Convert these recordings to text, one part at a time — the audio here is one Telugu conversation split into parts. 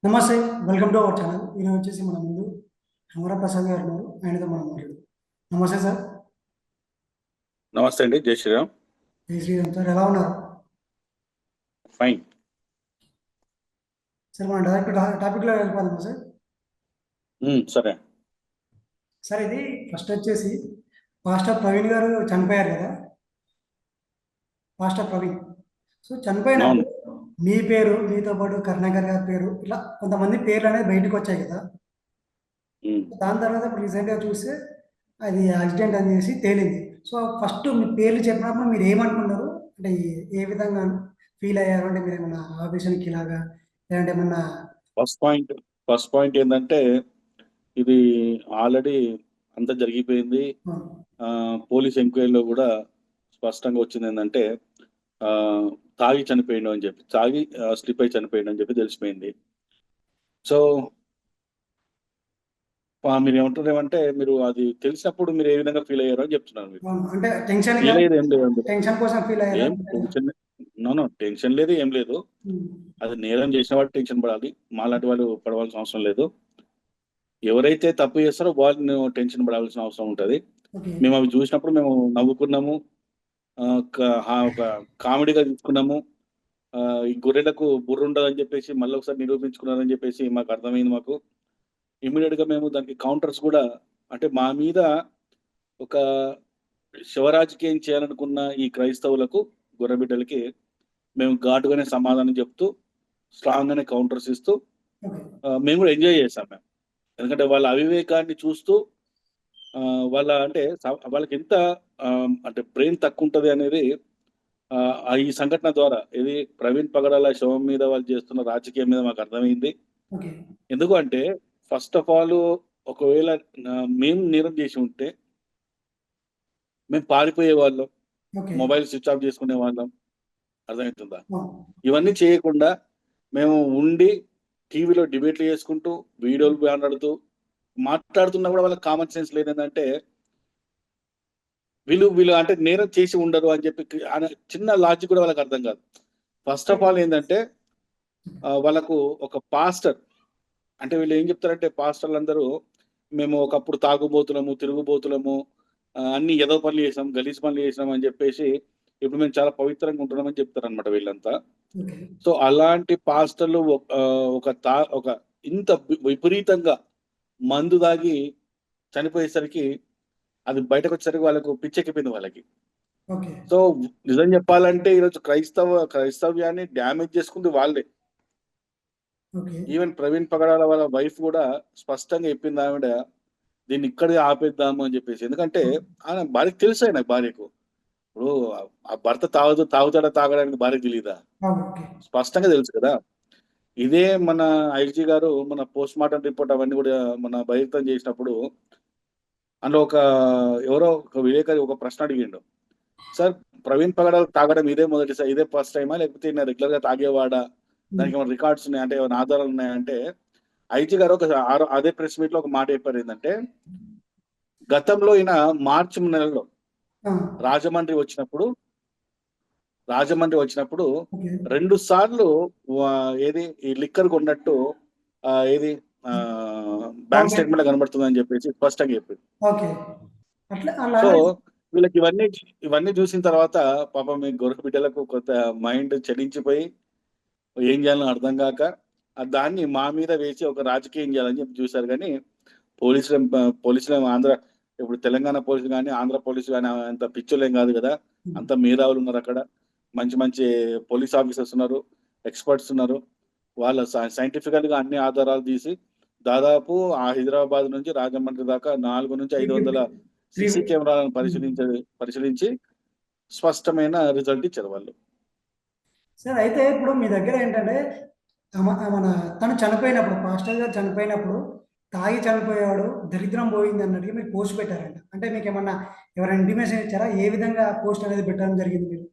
నమస్తే. Welcome to our channel. ఈరోజు వచ్చేసి మన ముందు హమరా ప్రసాద్ గారు ఉన్నారు. ఆయనతో మనం మాట్లాడదాం. నమస్తే సార్. నమస్తే అండి. జై శ్రీరామ్. జై శ్రీరామ్ సార్. ఎలా ఉన్నారు? ఫైన్. సార్ మనం డైరెక్ట్ టాపిక్లో వెళ్ళిపోదామా సార్? సరే. సార్ ఇది ఫస్ట్ వచ్చేసి పాస్టర్ ప్రవీణ్ గారు చనిపోయారు కదా, పాస్టర్ ప్రవీణ్. సో చనిపోయినప్పుడు అవును. మీ పేరు, మీతో పాటు కరుణాకర్ గారి పేరు, ఇలా కొంతమంది పేర్లు అనేది బయటకు వచ్చాయి కదా. ఉమ్. దాని తర్వాత ఇప్పుడు రీసెంట్గా చూస్తే అది యాక్సిడెంట్ అని చేసి తేలింది. సో ఫస్ట్ మీ పేర్లు చెప్పినప్పుడు మీరు ఏమనుకున్నారు? అంటే ఏ విధంగా ఫీల్ అయ్యారు? అంటే మీరు ఏమన్నా ఆవేశానికి ఇలాగా, లేదంటే ఏమన్నా? ఫస్ట్ పాయింట్ ఫస్ట్ పాయింట్ ఏంటంటే ఇది ఆల్రెడీ అంతా జరిగిపోయింది. ఆ, పోలీస్ ఎంక్వైరీలో కూడా స్పష్టంగా వచ్చింది ఏంటంటే ఆ, తాగి చనిపోయిండు అని చెప్పి, తాగి స్లిప్ అయి చనిపోయిండు అని చెప్పి తెలిసిపోయింది. సో మీరు ఏమంటారేమంటే, మీరు అది తెలిసినప్పుడు మీరు ఏ విధంగా ఫీల్ అయ్యారో అని చెప్తున్నాను. మీరు అవును. అంటే టెన్షన్ ఫీల్ అయ్యేది ఏం లేదు అందులో. టెన్షన్ కోసం ఫీల్ అయ్యారా? ఏం టెన్షన్, నో టెన్షన్ లేదు, ఏం లేదు. ఉమ్, అది నేరం చేసిన వాడు టెన్షన్ పడాలి, మాలాంటి వాళ్ళు పడవలసిన అవసరం లేదు. ఎవరైతే తప్పు చేస్తారో వాళ్ళు టెన్షన్ పడాల్సిన అవసరం ఉంటుంది. ఓకే. మేము అవి చూసినప్పుడు మేము నవ్వుకున్నాము, ఒక కామెడీగా తీసుకున్నాము. ఆ, ఈ గొర్రెలకు బుర్ర ఉండదని చెప్పేసి మళ్ళీ ఒకసారి నిరూపించుకున్నారని చెప్పేసి మాకు అర్థమైంది. మాకు ఇమీడియట్ గా మేము దానికి కౌంటర్స్ కూడా, అంటే మా మీద ఒక శివరాజకీయం చేయాలనుకున్న ఈ క్రైస్తవులకు, గొర్రెబిడ్డలకి మేము ఘాటుగానే సమాధానం చెప్తూ, స్ట్రాంగ్ గానే కౌంటర్స్ ఇస్తూ ఓకే. మేము కూడా ఎంజాయ్ చేసాం మేము. ఎందుకంటే వాళ్ళ అవివేకాన్ని చూస్తూ, అంటే వాళ్ళకి ఎంత ఆ, అంటే బ్రెయిన్ తక్కువ ఉంటుంది అనేది ఈ సంఘటన ద్వారా, ఇది ప్రవీణ్ పగడాల శవం మీద వాళ్ళు చేస్తున్న రాజకీయం మీద మాకు అర్థమైంది. ఓకే. ఎందుకు అంటే, ఫస్ట్ ఆఫ్ ఆల్, ఒకవేళ మేము నేరం చేసి ఉంటే మేము పారిపోయే వాళ్ళం, ఓకే. మొబైల్ స్విచ్ ఆఫ్ చేసుకునే వాళ్ళం. అర్థమవుతుందా? ఆ, ఇవన్నీ చేయకుండా మేము ఉండి టీవీలో డిబేట్లు చేసుకుంటూ, వీడియోలు మాట్లాడుతున్నా కూడా వాళ్ళకి కామన్ సెన్స్ లేదంటే, వీళ్ళు వీళ్ళు అంటే నేరం చేసి ఉండరు అని చెప్పి చిన్న లాజిక్ కూడా వాళ్ళకి అర్థం కాదు. ఫస్ట్ ఆఫ్ ఆల్ ఏంటంటే, వాళ్ళకు ఒక పాస్టర్, అంటే వీళ్ళు ఏం చెప్తారంటే, పాస్టర్లు అందరూ మేము ఒకప్పుడు తాగుబోతులము, తిరుగుబోతులము, అన్ని ఎదో పనులు చేసాం, గలీజ్ పనులు చేసినాం అని చెప్పేసి ఇప్పుడు మేము చాలా పవిత్రంగా ఉంటున్నామని చెప్తారనమాట వీళ్ళంతా. ఓకే. సో అలాంటి పాస్టర్లు ఒక ఇంత విపరీతంగా మందు దాగి చనిపోయేసరికి, అది బయటకు వచ్చేసరికి వాళ్ళకు పిచ్చెక్కిపోయింది వాళ్ళకి. ఓకే. సో నిజం చెప్పాలంటే, ఈరోజు క్రైస్తవ్యాన్ని డ్యామేజ్ చేసుకుంది వాళ్ళే. ఓకే. ఈవెన్ ప్రవీణ్ పగడాల వాళ్ళ వైఫ్ కూడా స్పష్టంగా చెప్పింది. ఆవిడ దీన్ని ఇక్కడే ఆపేద్దాము అని చెప్పేసి. ఎందుకంటే ఆయన భార్యకు తెలుసు, ఆయన భార్యకు ఇప్పుడు ఆ భర్త తాగుతాడా తాగడానికి భార్యకు తెలియదా? ఓకే. స్పష్టంగా తెలుసు కదా. ఇదే మన ఐజీ గారు మన పోస్ట్ మార్టం రిపోర్ట్ అవన్నీ కూడా మన బహిర్గతం చేసినప్పుడు, అందులో ఎవరో ఒక విలేకరి ఒక ప్రశ్న అడిగిండు. సార్, ప్రవీణ్ పగడాల తాగడం ఇదే ఫస్ట్ టైమా, లేకపోతే ఈయన రెగ్యులర్ గా తాగేవాడా, దానికి ఏమైనా రికార్డ్స్ ఉన్నాయా, అంటే ఏమైనా ఆధారాలు ఉన్నాయంటే, ఐజీ గారు అదే ప్రెస్ మీట్ లో ఒక మాట చెప్పారు. ఏంటంటే, గతంలో ఈయన మార్చి నెలలో ఆ, రాజమండ్రి వచ్చినప్పుడు ఓకే. 2 సార్లు ఏది ఈ లిక్కర్ కొన్నట్టు, ఏది బ్యాంక్ ఓకే. స్టేట్మెంట్ కనబడుతుంది అని చెప్పేసి స్పష్టంగా చెప్పింది. ఓకే. అట్లా అలా సో వీళ్ళకి ఇవన్నీ చూసిన తర్వాత, పాపం మీ గొర్రె బిడ్డలకు కొంత మైండ్ చలించిపోయి ఏం చేయాలని అర్థం కాక, దాన్ని మా మీద వేసి ఒక రాజకీయం చేయాలని చెప్పి చూశారు. కానీ పోలీసులు ఇప్పుడు తెలంగాణ పోలీసులు కానీ, ఆంధ్ర పోలీసులు కానీ అంత పిచ్చోలేం కాదు కదా. అంత మేధావులు ఉన్నారు అక్కడ, మంచి మంచి పోలీస్ ఆఫీసర్స్ ఉన్నారు, ఎక్స్పర్ట్స్ ఉన్నారు. వాళ్ళ సైంటిఫికల్ గా అన్ని ఆధారాలు తీసి, దాదాపు ఆ హైదరాబాద్ నుంచి రాజమండ్రి దాకా 400 నుంచి 500 త్రీ సీసీ కెమెరాలను పరిశీలించి స్పష్టమైన రిజల్ట్ ఇచ్చారు వాళ్ళు. సార్ అయితే ఇప్పుడు మీ దగ్గర ఏంటంటే మన తను చనిపోయినప్పుడు, పాస్టర్ గారు చనిపోయినప్పుడు తాగి చనిపోయాడు, దరిద్రం పోయింది అన్నట్టుగా మీరు పోస్ట్ పెట్టారంట. అంటే మీకు ఏమన్నా ఎవరైనా ఇంటిమేషన్ ఇచ్చారా? ఏ విధంగా పోస్ట్ అనేది పెట్టడం జరిగింది మీరు?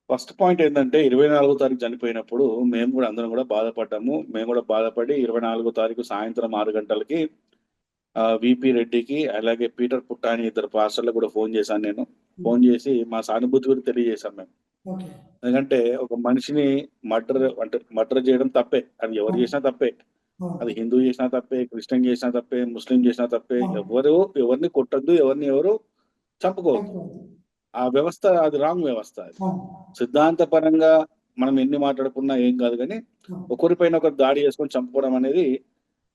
ఫస్ట్ పాయింట్ ఏంటంటే, 24వ తారీఖు చనిపోయినప్పుడు మేము కూడా అందరం కూడా బాధపడ్డాము. మేము కూడా బాధపడి 24వ తారీఖు సాయంత్రం 6 గంటలకి విపి రెడ్డికి, అలాగే పీటర్ పుట్ట అని 2 పాస్టర్లకు కూడా ఫోన్ చేశాను నేను. ఫోన్ చేసి మా సానుభూతి కూడా తెలియజేశాం మేము. ఓకే. ఎందుకంటే ఒక మనిషిని మర్డర్ చేయడం తప్పే. అది ఎవరు అవును. చేసినా తప్పే. అవును. అది హిందూ చేసినా తప్పే, క్రిస్టియన్ చేసినా తప్పే, ముస్లిం చేసినా తప్పే. అవును. ఎవరిని కొట్టొద్దు, ఎవరు చంపుకోవద్దు. చనిపోవద్దు. ఆ వ్యవస్థ అది రాంగ్ వ్యవస్థ అది. అవును. సిద్ధాంతపరంగా మనం ఎన్ని మాట్లాడుకున్నా ఏం కాదు గానీ, అవును. ఒకరిపైన ఒకరు దాడి చేసుకొని చంపుకోవడం అనేది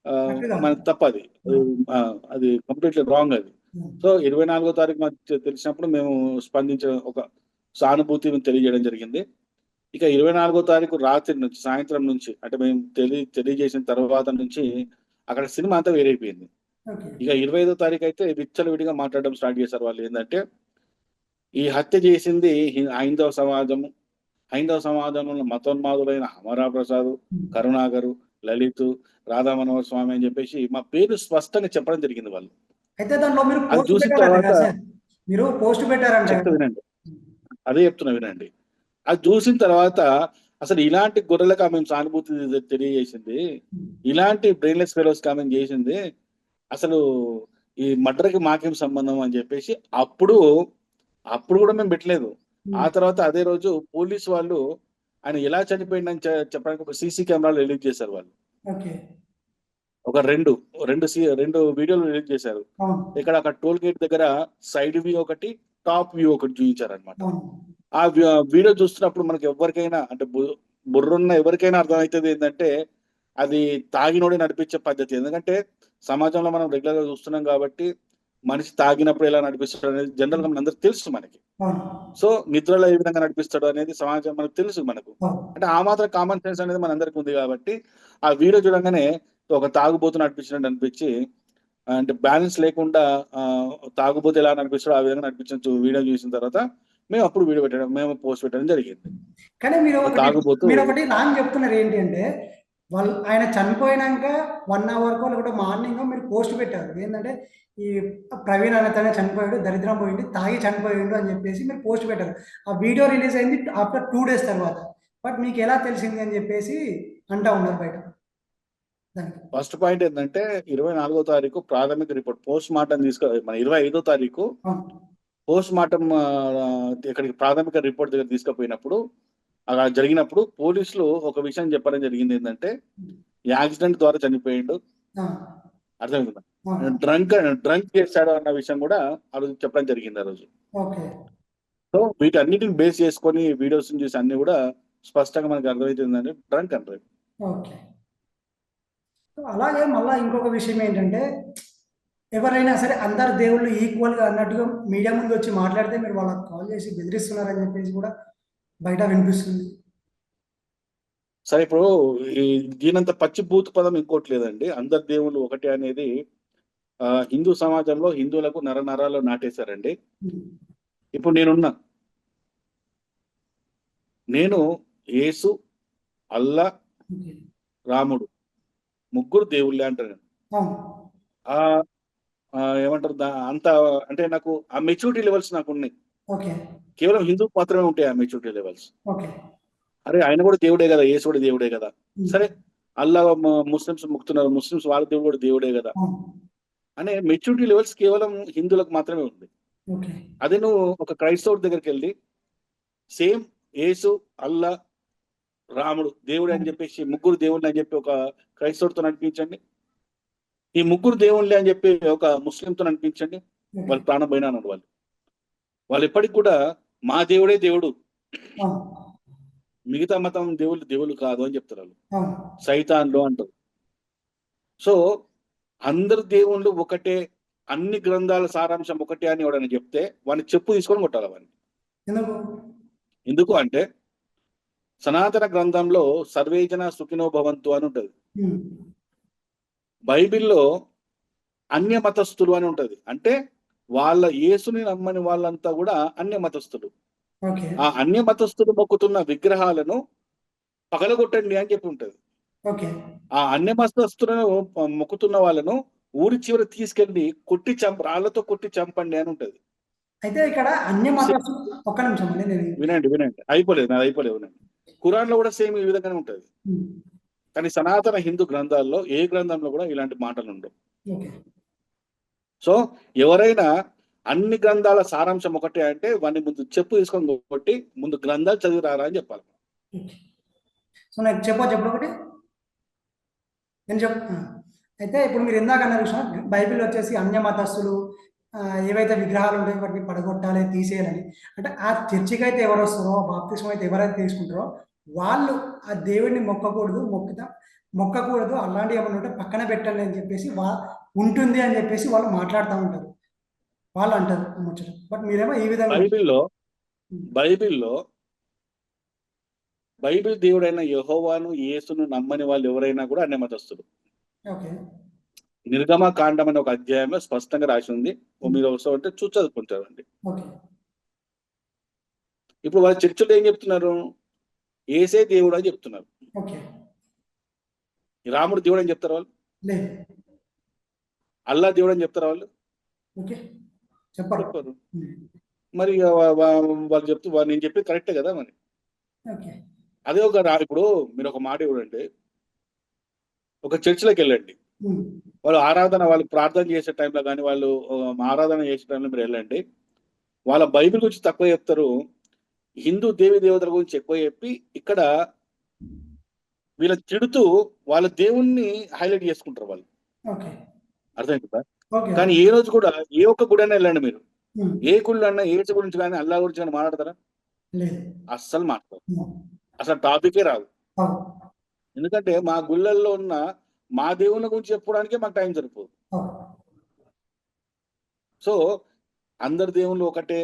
కరెక్ట్ కాదు. మనకు తప్పది. అవును. అది కంప్లీట్‌లీ రాంగ్ అది. అవును. సో, 24 తారీఖు మాకు తెలిసినప్పుడు మేము స్పందించిన ఒక సానుభూతిని తెలియజేయడం జరిగింది. ఇక 24 తారీఖు రాత్రి నుంచి, సాయంత్రం నుంచి అంటే మేము తెలియజేసిన తర్వాత నుంచి అక్కడ సినిమా అంతా వేరైపోయింది. ఓకే. ఇక 25 తారీఖైతే విచ్చలవిడిగా మాట్లాడడం స్టార్ట్ చేశారు వాళ్ళు. ఏందంటే, ఈ హత్య చేసింది హైందవ సమాజము. హైందవ సమాజంలో మతోన్మాదులైన అమరా ప్రసాద్, హ్మ్. కరుణాకరు, లలిత్, రాధా మనోహర్ స్వామి అని చెప్పేసి మా పేరు స్పష్టంగా చెప్పడం జరిగింది వాళ్ళు. అయితే దాంట్లో మీరు అది పోస్ట్ చూసిన పెట్టారంట తర్వాత కదా సార్? మీరు పోస్ట్ పెట్టారంట చెప్తా కదా? వినండి. అదే చెప్తున్నా వినండి. అది చూసిన తర్వాత అసలు ఇలాంటి గొర్రెలకు ఆమె సానుభూతి తెలియజేసింది. హ్మ్. ఇలాంటి బ్రెయిన్‌లెస్ ఫెలోస్‌కి ఆమె చేసింది. అసలు ఈ మర్డర్‌కి మాకేం సంబంధం అని చెప్పేసి అప్పుడు కూడా మేము పెట్టలేదు. ఆ హ్మ్. తర్వాత అదే రోజు పోలీసు వాళ్ళు ఆయన ఎలా చనిపోయిండని చెప్పడానికి ఒక సీసీ కెమెరాలు రిలీజ్ చేశారు వాళ్ళు. ఓకే. ఒక 2 వీడియోలు రిలీజ్ చేశారు. అవును. ఇక్కడ అక్కడ టోల్ గేట్ దగ్గర సైడ్ వ్యూ ఒకటి, టాప్ వ్యూ ఒకటి చూయించారన్నమాట. అవును. ఆ వీడియో చూస్తున్నప్పుడు మనకు ఎవ్వరికైనా అంటే బుర్రున్న ఎవరికైనా అర్థమైతది ఏందంటే, అది తాగినోడే నడిపించే పద్ధతి. ఎందుకంటే సమాజంలో మనం రెగ్యులర్‌గా చూస్తున్నాం కాబట్టి, మనిషి తాగినప్పుడు ఎలా నడిపిస్తాడనేది జనరల్‌గా మనందరికి తెలుసు మనకి. అవును. సో, నిద్రలో ఏ విధంగా నడిపిస్తాడు అనేది సమాజం మనకు తెలుసు మనకు. అవును. అంటే ఆ మాత్రం కామన్ సెన్స్ అనేది మనందరికి ఉంది కాబట్టి, ఆ వీడియో చూడంగానే ఒక తాగుబోతు నడిపించినట్టు అనిపించి, అంటే బ్యాలెన్స్ లేకుండా తాగుబోతు ఎలా నడిపిస్తాడో ఆ విధంగా నడిపించిన వీడియో చూసిన తర్వాత మేము పోస్ట్ పెట్టడం జరిగింది. కానీ ఒక తాగుబోతు మీరొకటి రాంగ్ చెప్తున్నారు ఏంటి అంటే, ఆయన చనిపోయినాక 1 అవర్‌కో లేకపోతే మార్నింగో మీరు పోస్ట్ పెట్టారు. ఏందంటే, ఈ ప్రవీణ్ అనేతనే చనిపోయాడు, దరిద్రం పోయింది, తాగి చనిపోయిండు అని చెప్పేసి మీరు పోస్ట్ పెట్టారు. ఆ వీడియో రిలీజ్ అయింది ఆఫ్టర్ 2 డేస్ తర్వాత. బట్ మీకెలా తెలిసింది అని చెప్పేసి అంటా ఉన్నారు బయట దానికి. ఫస్ట్ పాయింట్ ఏందంటే 24 తారీఖు ప్రాథమిక రిపోర్ట్ పోస్ట్ మార్టం మన 25 తారీఖు అవును. పోస్ట్ మార్టం ఇక్కడికి ప్రాథమిక రిపోర్ట్ దగ్గర తీసుకుపోయినప్పుడు అలా జరిగినప్పుడు పోలీసులు ఒక విషయం చెప్పడం జరిగింది ఏంటంటే యాక్సిడెంట్ ద్వారా చనిపోయిండు ఆ! అర్థమవుతుందా అవును. డ్రంక్ చేశాడు అన్న విషయం కూడా ఆ రోజు చెప్పడం జరిగింది ఆ రోజు. ఓకే. సో వీటన్నిటిని బేస్ చేసుకొని వీడియోస్ చూసి అన్ని కూడా స్పష్టంగా మనకు అర్థమవుతుందంటే డ్రంక్ అంటారు. ఓకే. సో, అలాగే మళ్ళా ఇంకొక విషయం ఏంటంటే, ఎవరైనా సరే అందరు దేవుళ్ళు ఈక్వల్‌గా అన్నట్టుగా మీడియా ముందొచ్చి మాట్లాడితే మీరు వాళ్ళకి కాల్ చేసి బెదిరిస్తున్నారని చెప్పేసి కూడా బయట వినిపిస్తుంది. సరే ఇప్పుడు ఈ దీనంత పచ్చి బూతు పదం ఇంకోటి లేదండి. అందరు దేవుళ్ళు ఒకటే అనేది హిందూ సమాజంలో హిందువులకు నరాల్లో నాటేశారండి. హ్మ్. ఇప్పుడు నేను యేసు, అల్లా, ఓకే. రాముడు ముగ్గురు దేవుళ్ళే అంటాను నేను. అవును. ఆహ్, ఏమంటారు అంత అంటే నాకు ఆ మెచ్యూరిటీ లెవెల్స్ నాకున్నాయి. ఓకే. కేవలం హిందూకి మాత్రమే ఉంటాయి ఆ మెచ్యూరిటీ లెవెల్స్. ఓకే. అరే! ఆయన కూడా దేవుడే గదా! యేసు కూడా దేవుడే గదా! హ్మ్. సరే అల్లా ముస్లిమ్స్ మొక్కుతున్నారు. ముస్లిమ్స్ వాళ్ళ దేవుడు కూడా దేవుడే గదా! అవును. అనే మెచ్యూరిటీ లెవెల్స్ కేవలం హిందువులకు మాత్రమే ఉంది. ఓకే. అదే నువ్వు ఒక క్రైస్తవుడి దగ్గరికెళ్లి సేమ్ యేసు, అల్లా, రాముడు దేవుడే అని అవును. చెప్పేసి ముగ్గురు దేవుళ్ళే అని చెప్పి ఒక క్రైస్తవుడితో నడిపించండి. ఈ ముగ్గురు దేవుళ్ళే అని చెప్పి ఒక ముస్లింతో నడిపించండి. ఓకే. వాళ్ళు ప్రాణం పోయినా అన్నారు వాళ్ళు. వాళ్ళు ఎప్పటికి కూడా మా దేవుడే దేవుడు. అవును. మిగతా మతం దేవుళ్ళు కాదు అని చెప్తారు వాళ్ళు. అవును. సైతాన్లు అంటారు. సో అందరు దేవుళ్ళు ఒకటే, అన్ని గ్రంథాల సారాంశం ఒకటే అని ఎవడైనా చెప్తే వాడిని చెప్పు తీసుకొని కొట్టాలి వాడిని. ఎందుకు? ఎందుకు అంటే సనాతన గ్రంథంలో సర్వేజన సుఖినో భవంతు అని ఉంటది. హ్మ్. బైబిల్‌లో అన్య మతస్థులు అని ఉంటది. అంటే వాళ్ళ యేసుని నమ్మని వాళ్ళంతా కూడా అన్య మతస్థులు. ఓకే. ఆ అన్య మతస్థులు మొక్కుతున్న విగ్రహాలను పగలగొట్టండి అని చెప్పి ఉంటది. ఓకే. ఆ అన్య మతస్థులను మొక్కుతున్న వాళ్ళను ఊరి చివర తీసుకెళ్ళి రాళ్ళతో కొట్టి చంపండి అని ఉంటది. అయితే ఇక్కడ అన్య మతస్థులు ఒక్క నిమిషం అండి నేను వినండి. నాది అయిపోలేదు వినండి. ఖురాన్‌లో కూడా సేమ్ ఈ విధంగానే ఉంటది. హ్మ్. కానీ సనాతన హిందూ గ్రంథాల్లో ఏ గ్రంథంలో కూడా ఇలాంటి మాటలుండవు. ఓకే. సో, ఎవరైనా అన్ని గ్రంథాల సారాంశం ఒకటే అంటే వాడిని ముందు చెప్పు తీసుకొని కొట్టి ముందు గ్రంథాలు చదివి రారా అని చెప్పాలి. సో నాకు చెప్పొచ్చు ఎప్పుడు ఒకటి నేను అయితే ఇప్పుడు మీరు ఇందాక అన్న విషయం బైబిల్ వచ్చేసి అన్య మతస్థులు ఏవైతే విగ్రహాలు ఉంటాయో వాటిని పడగొట్టాలి తీసేయాలని అంటే ఆ చర్చికి అయితే ఎవరు వస్తారో బాప్తిస్మం అయితే ఎవరైతే తీసుకుంటారో వాళ్ళు ఆ దేవుడిని మొక్కకూడదు అలాంటి ఏమైనా ఉంటే పక్కన పెట్టండి అని చెప్పేసి ఉంటుంది అని చెప్పేసి వాళ్ళు మాట్లాడుతూ ఉంటారు, వాళ్ళు అంటారు ముచ్చట. బట్ మీరేమో ఈ విధంగా బైబిల్ దేవుడైన యెహోవాను యేసును నమ్మని వాళ్ళు ఎవరైనా కూడా అన్య మతస్థులు. ఓకే నిర్గమ కాండం అనే ఒక అధ్యాయంలో స్పష్టంగా రాసి ఉంది. మీరు ఒకసారి అంటే చదువుకుంటారండి. ఓకే ఇప్పుడు వాళ్ళ చర్చలో ఏం చెప్తున్నారు? ఏసే దేవుడు అని చెప్తున్నారు. ఓకే రాముడు దేవుడు అని చెప్తారు వాళ్ళు? లేదు. అల్లా దేవుడు అని చెప్తారు వాళ్ళు? ఓకే చెప్పరు. మరి వాళ్ళు చెప్తూ నేను చెప్పేది కరెక్టే కదా మరి. ఓకే అదే ఇప్పుడు మీరు ఒక మాట ఇవ్వండి, ఒక చర్చిలోకి వెళ్ళండి, వాళ్ళు ప్రార్థన చేసే టైంలో కానీ వాళ్ళు ఆరాధన చేసే టైంలో మీరు వెళ్ళండి, వాళ్ళ బైబిల్ గురించి తక్కువ చెప్తారు, హిందూ దేవి దేవతల గురించి ఎక్కువ చెప్పి ఇక్కడ వీళ్ళ తిడుతూ వాళ్ళ దేవుణ్ణి హైలైట్ చేసుకుంటారు వాళ్ళు. అర్థమైందా? కానీ ఏ రోజు కూడా ఏ ఒక్క గుడి అయినా వెళ్ళండి మీరు, ఏ గుళ్ళు అన్నా ఏసు గురించి కానీ అల్లా గురించి కానీ మాట్లాడతారా? అస్సలు మాట్లాడతారు, అసలు టాపికే రాదు. ఎందుకంటే మా గుళ్ళల్లో ఉన్న మా దేవుళ్ళ గురించి చెప్పుకోవడానికే మాకు టైం సరిపోదు. సో అందరు దేవుళ్ళు ఒకటే,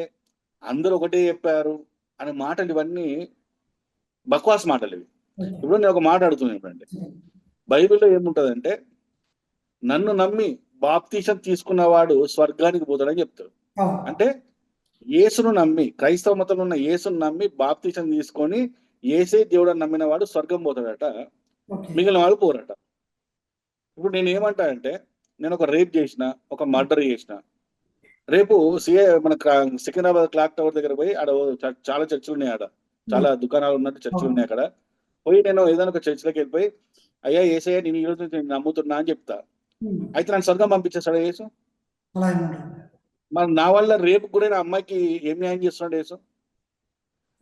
అందరూ ఒకటే చెప్పారు అనే మాటలు ఇవన్నీ బక్వాస్ మాటలు ఇవి. ఇప్పుడు నేను ఒక మాట అడుగుతున్నానండి, బైబిల్లో ఏముంటదంటే నన్ను నమ్మి బాప్తీసం తీసుకున్నవాడు స్వర్గానికి పోతాడని చెప్తాడు. అంటే యేసును నమ్మి, క్రైస్తవ మతంలో ఉన్న యేసును నమ్మి బాప్తీసం తీసుకొని ఏసే దేవుడు అని నమ్మిన వాడు స్వర్గం పోతాడట, మిగిలిన వాళ్ళు పోరట. ఇప్పుడు నేను ఏమంటానంటే నేను ఒక రేప్ చేసిన, ఒక మర్డర్ చేసిన, రేపు మన సికింద్రాబాద్ క్లాక్ టవర్ దగ్గర పోయి ఆడ చాలా చర్చిలు ఉన్నాయి, ఆడ చాలా దుకాణాలు ఉన్నట్టు చర్చిలు ఉన్నాయి, అక్కడ పోయి నేను ఏదైనా ఒక చర్చిలోకి వెళ్ళిపోయి అయ్యా ఏసయ్య నేను ఈ రోజు నేను నమ్ముతున్నా అని చెప్తా, అయితే నన్ను స్వర్గం పంపించేస్తాడు యేసు? మరి నా వల్ల రేపు గురైన అమ్మాయికి ఏం న్యాయం చేస్తున్నాడు యేసు?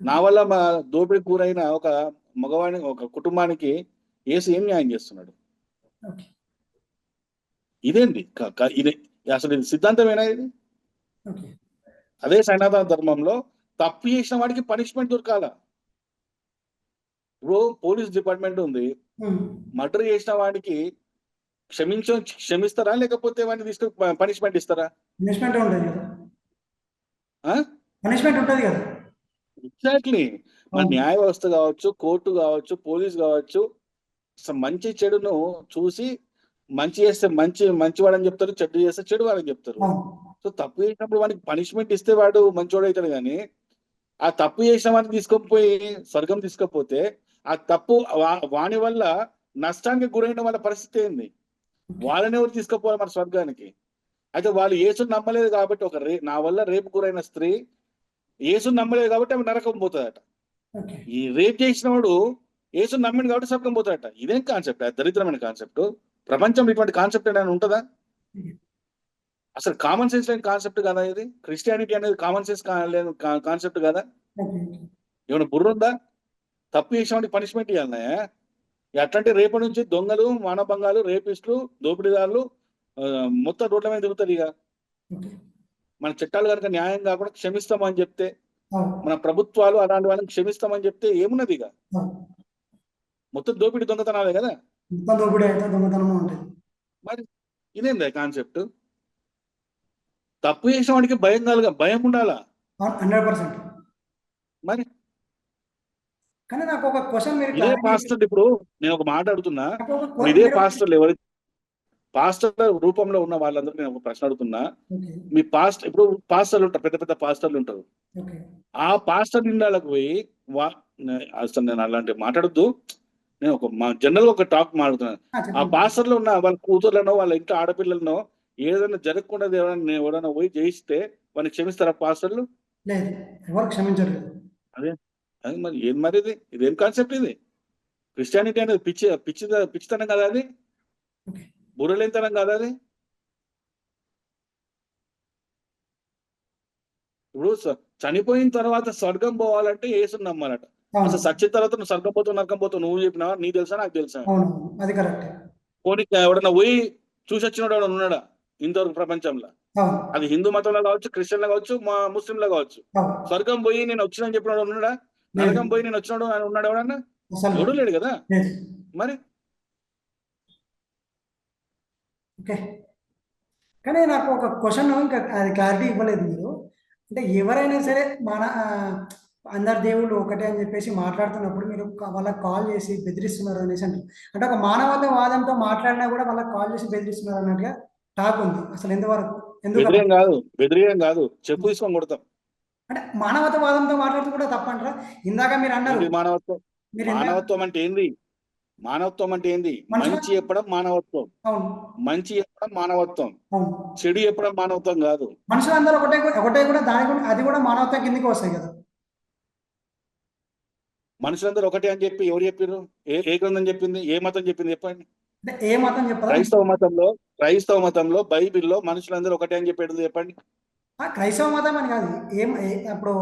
నా వల్ల మా దోపిడి గురైన ఒక మగవాణి ఒక కుటుంబానికి యేసు ఏం న్యాయం చేస్తున్నాడు? ఇదేంది ఇది అసలు ఇది సిద్ధాంతమేనా ఇది? అదే సనాతన ధర్మంలో తప్పు చేసిన వాడికి పనిష్మెంట్ దొరకాల. ఇప్పుడు పోలీస్ డిపార్ట్మెంట్ ఉంది, మర్డర్ చేసిన వాడికి క్షమిస్తారా లేకపోతే వాడిని తీసుకుని పనిష్మెంట్ ఇస్తారా? ఎగ్జాక్ట్లీ. మన న్యాయ వ్యవస్థ కావచ్చు, కోర్టు కావచ్చు, పోలీస్ కావచ్చు, మంచి చెడును చూసి మంచి చేస్తే మంచివాడని చెప్తారు, చెడు చేస్తే చెడు వాడని చెప్తారు. సో తప్పు చేసినప్పుడు వాడికి పనిష్మెంట్ ఇస్తే వాడు మంచివాడు అవుతాడు. కానీ ఆ తప్పు చేసిన వాడిని తీసుకొని స్వర్గం తీసుకపోతే ఆ తప్పు వాని వల్ల నష్టానికి గురైన వాళ్ళ పరిస్థితి ఏంది? వాళ్ళని ఎవరు తీసుకుపోవాలి మన స్వర్గానికి? అయితే వాళ్ళు యేసుని నమ్మలేదు కాబట్టి నా వల్ల రేపు గురైన స్త్రీ యేసుని నమ్మలేదు కాబట్టి ఆమె నరకం పోతుందట. ఈ రేప్ చేసిన వాడు యేసుని నమ్మింది కాబట్టి స్వర్గం పోతాడట. ఇదేం కాన్సెప్ట్? దరిద్రమైన కాన్సెప్ట్. ప్రపంచంలో ఇటువంటి కాన్సెప్ట్ ఏమైనా ఉంటుందా? అసలు కామన్ సెన్స్ లేని కాన్సెప్ట్ కదా ఇది. క్రిస్టియానిటీ అనేది కామన్ సెన్స్ లేని కాన్సెప్ట్ కదా. ఏమైనా బుర్ర ఉందా? తప్పు చేసిన వాడికి పనిష్మెంట్ ఇవ్వాలన్నా? అట్లాంటి రేపటి నుంచి దొంగలు, మానభంగాలు, రేపిస్టులు, దోపిడీదారులు మొత్తం రోడ్ల మీద తిరుగుతారు. ఇక మన చట్టాలు కనుక న్యాయం కాకుండా క్షమిస్తామని చెప్తే, మన ప్రభుత్వాలు అలాంటి వాళ్ళని క్షమిస్తామని చెప్తే ఏమున్నది? ఇక మొత్తం దోపిడీ దొంగతనాలే కదా. మరి ఇదేందా కాన్సెప్ట్? తప్పు చేసిన వాడికి భయం ఉండాలా? 100%. మరి కానీ నాకు ఒక క్వశ్చన్, ఇదే పాస్టర్, ఇప్పుడు నేను ఒక మాట అడుగుతున్నా, ఇదే పాస్టర్లు ఎవరు పాస్టర్ రూపంలో ఉన్న వాళ్ళందరూ నేను ఒక ప్రశ్న అడుగుతున్నా. మీ ఇప్పుడు పాస్టర్లు ఉంటారు, పెద్ద పెద్ద పాస్టర్లు ఉంటారు. ఆ పాస్టర్ నిండాలకు పోయి అసలు నేను అలాంటి మాట్లాడద్దు, నేను జనరల్ ఒక టాక్ మాట్లాడుతున్నాను. ఆ పాస్టర్లో ఉన్న వాళ్ళ కూతుర్లనో వాళ్ళ ఇంట్లో ఆడపిల్లలనో ఏదైనా జరగకుండా ఎవరైనా పోయి జయిస్తే వాళ్ళని క్షమిస్తారా పాస్టర్లు? ఎవరు క్షమించరు. అదే మరి ఏం మరి ఇదేం కాన్సెప్ట్? ఇది క్రిస్టియానిటీ అనేది పిచ్చితనం కదా, అది బుర్రలేనితనం కదా అది. ఇప్పుడు చనిపోయిన తర్వాత స్వర్గం పోవాలంటే యేసుని నమ్మాలట. అవును. అసలు సచ్చిన తర్వాత నువ్వు స్వర్గం పోతావు నరకం పోతావు నువ్వు చెప్పినావా? నీకు తెలుసా నాకు తెలుసా? అవును. అది కరెక్టే. పోనీ ఎవడన్నా పోయి చూసి వచ్చినోడు ఎవడన్నా ఉన్నాడా ఇంతవరకు ప్రపంచంలో? అవును. అది హిందూ మతంలో కావచ్చు, క్రిస్టియన్లో కావచ్చు, మా ముస్లింలో కావచ్చు. అవును. స్వర్గం పోయి నేను వచ్చినని చెప్పినాడు ఉన్నాడా? లేదు. నరకం పోయి నేను వచ్చినాడు అని ఉన్నాడు ఎవడన్నా? అసలు ఎవడు లేడు కదా. లేదు. మరి ఓకే. కానీ నాకు ఒక క్వశ్చన్ ఇంకా అది క్లారిటీ ఇవ్వలేదు మీరు. అంటే ఎవరైనా సరే మన అందరు దేవుళ్ళు ఒకటే అని చెప్పేసి మాట్లాడుతున్నప్పుడు మీరు వాళ్ళకి కాల్ చేసి బెదిరిస్తున్నారు అనేసి అంటారు. అంటే ఒక మానవతావాదంతో మాట్లాడినా కూడా వాళ్ళకి కాల్ చేసి బెదిరిస్తున్నారు అన్నట్టుగా టాక్ ఉంది. అసలు ఎంతవరకు ఎందుకు అలా? బెదిరియం కాదు చెప్పు తీసుకొని కొడతాం. అంటే మానవతావాదంతో మాట్లాడుతూ కూడా తప్పంటారా? ఇందాక మీరు అన్నారు. ఏంటి మానవత్వం? మీరు ఇందాక మానవత్వం అంటే ఏంది? మానవత్వం అంటే ఏంది? మనుషుల మంచి చెప్పడం మానవత్వం. అవును. మంచి చెప్పడం మానవత్వం. అవును. చెడు చెప్పడం మానవత్వం కాదు. మనుషులందరూ ఒకటే కూడా దాని కూడా అది కూడా మానవత్వం కిందకి వస్తాయి కదా. మనుషులందరూ ఒకటే అని చెప్పి ఎవరు చెప్పారు? ఏ గ్రంథం చెప్పింది? ఏ మతం చెప్పింది చెప్పండి? అంటే ఏ మతం చెప్పదా? క్రైస్తవ మతంలో బైబిల్లో మనుషులందరూ ఒకటే అని చెప్పేది చెప్పండి. క్రైస్తవ మతం అని కాదు. ఇప్పుడు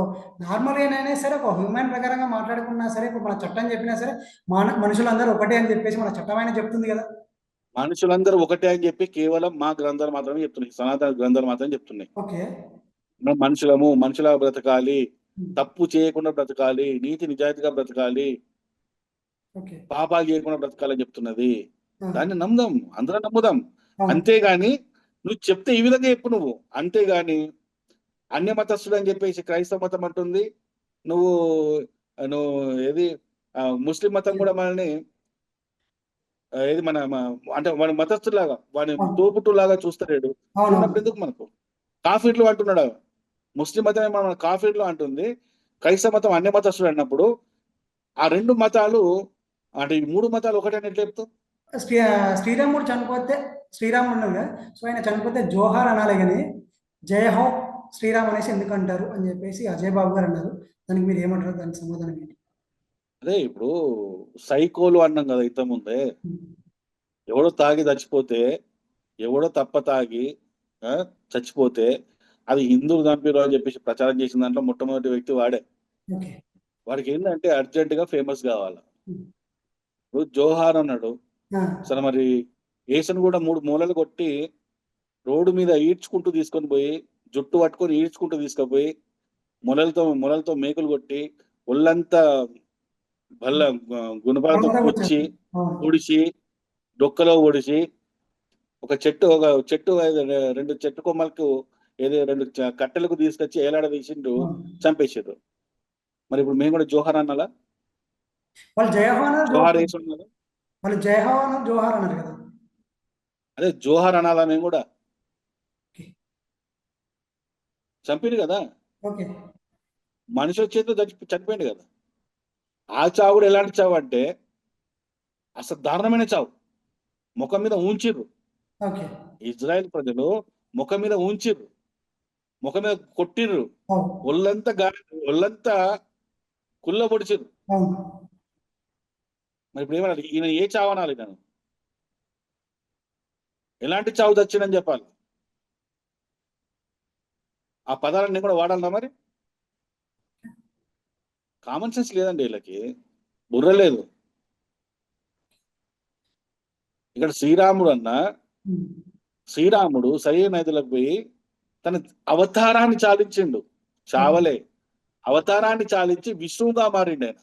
నార్మల్గా అయినా సరే ఒక హ్యూమన్ ప్రకారంగా మాట్లాడుకున్నా సరే ఇప్పుడు మన చట్టం చెప్పినా సరే మనుషులందరూ ఒకటే అని చెప్పేసి మన చట్టం అయినా చెప్తుంది కదా. మనుషులందరూ ఒకటే అని చెప్పి కేవలం మా గ్రంథాలు మాత్రమే చెప్తున్నాయి. సనాతన గ్రంథాలు మాత్రమే చెప్తున్నాయి. ఓకే. మనం మనుషులా బ్రతకాలి, తప్పు చేయకుండా బ్రతకాలి, నీతి నిజాయితీగా బ్రతకాలి, ఓకే. పాపాలు చేయకుండా బ్రతకాలని చెప్తున్నది. ఆ, దాన్ని నమ్ముదాం, అందరం నమ్ముదాం. అవును. అంతేగాని నువ్వు చెప్తే ఈ విధంగా చెప్పు నువ్వు. అంతేగాని అన్య మతస్థుడు అని చెప్పేసి క్రైస్తవ మతం అంటుంది. నువ్వు నువ్వు ఏది ముస్లిం మతం కూడా మనల్ని ఏది అంటే మన మతస్థులాగా వాడిని అవును. తోపుట్టులాగా చూస్తాడు. అవును. చూడనప్పుడు ఎందుకు మనకు? కాఫీర్లు అంటున్నాడు. ముస్లిం మతమే మన కాఫీర్లు అంటుంది. క్రైస్తవ మతం అన్య మతస్థుడు అన్నప్పుడు ఆ రెండు మతాలు అంటే ఈ మూడు మతాలు ఒకటే అని ఎట్లా చెప్తావు? శ్రీరాముడు చనిపోతే శ్రీరాముడు ఉన్నాడు కదా, సో ఆయన చనిపోతే జోహార్ అనాలి కానీ జయ హో శ్రీరామ్ అనేసి ఎందుకు అంటారు అని చెప్పేసి అజయ్ బాబు గారు అన్నారు. దానికి మీరు ఏమంటారు? దానికి సమాధానం ఏంటి? అదే ఇప్పుడు సైకోలు అన్నాం కదా ఇంత ముందే. ఎవడో తాగి చచ్చిపోతే, ఎవడో తప్ప తాగి చచ్చిపోతే అది హిందువులు చంపారు అని చెప్పేసి ప్రచారం చేసిన దాంట్లో మొట్టమొదటి వ్యక్తి వాడే. ఓకే. వాడికి ఏంటంటే అర్జెంట్ గా ఫేమస్ కావాలి. ఉమ్. ఇప్పుడు జోహార్ అన్నాడు. ఆ, సరే మరి ఏసను కూడా 3 మూలలు కొట్టి రోడ్డు మీద ఈడ్చుకుంటూ తీసుకొని పోయి జుట్టు పట్టుకొని ఈడ్చుకుంటూ తీసుకుపోయి మొలలతో మేకులు కొట్టి ఒళ్ళంతా బల్ల గుణపాలతో అవును. కుచ్చి అవును. పొడిచి డొక్కలో పొడిచి ఒక చెట్టు రెండు చెట్టు కొమ్మలకు ఏదో రెండు కట్టెలకు తీసుకొచ్చి ఏలాడ తీసిండు, అవును. చంపేసారు. మరి ఇప్పుడు మేము కూడా జోహార్ అనాలా? వాళ్ళు జయహో అన్నారు, జోహార్ వేసి అనాలా? వాళ్ళు జయహో అన్నారు, జోహార్ అన్నారు కదా. అదే జోహార్ అనాలా మేము కూడా? ఓకే. చంపిండు కదా, ఓకే. మనిషి చేతితో చనిపోయింది కదా. ఆ చావు కూడా ఎలాంటి చావు అంటే అసలు దారుణమైన చావు. ముఖం మీద ఉంచిర్రు. ఓకే. ఇజ్రాయెల్ ప్రజలు ముఖం మీద ఉంచిర్రు, ముఖం మీద కొట్టిర్రు, అవును. ఒళ్ళంతా కుళ్ళ పొడిచిర్రు. అవును. మరి ఇప్పుడు ఏమనాలి? ఈయన ఏ చావు అనాలి? నేను ఎలాంటి చావు తెచ్చిండని చెప్పాలి. ఆ పదాలన్నీ కూడా వాడాలన్నా? మరి కామన్ సెన్స్ లేదండి వీళ్ళకి, బుర్ర లేదు. ఇక్కడ శ్రీరాముడు సరైన నదిలోకి పోయి తన అవతారాన్ని చాలించిండు. చావలే, అవతారాన్ని చాలించి విష్ణువుగా మారిండు ఆయన.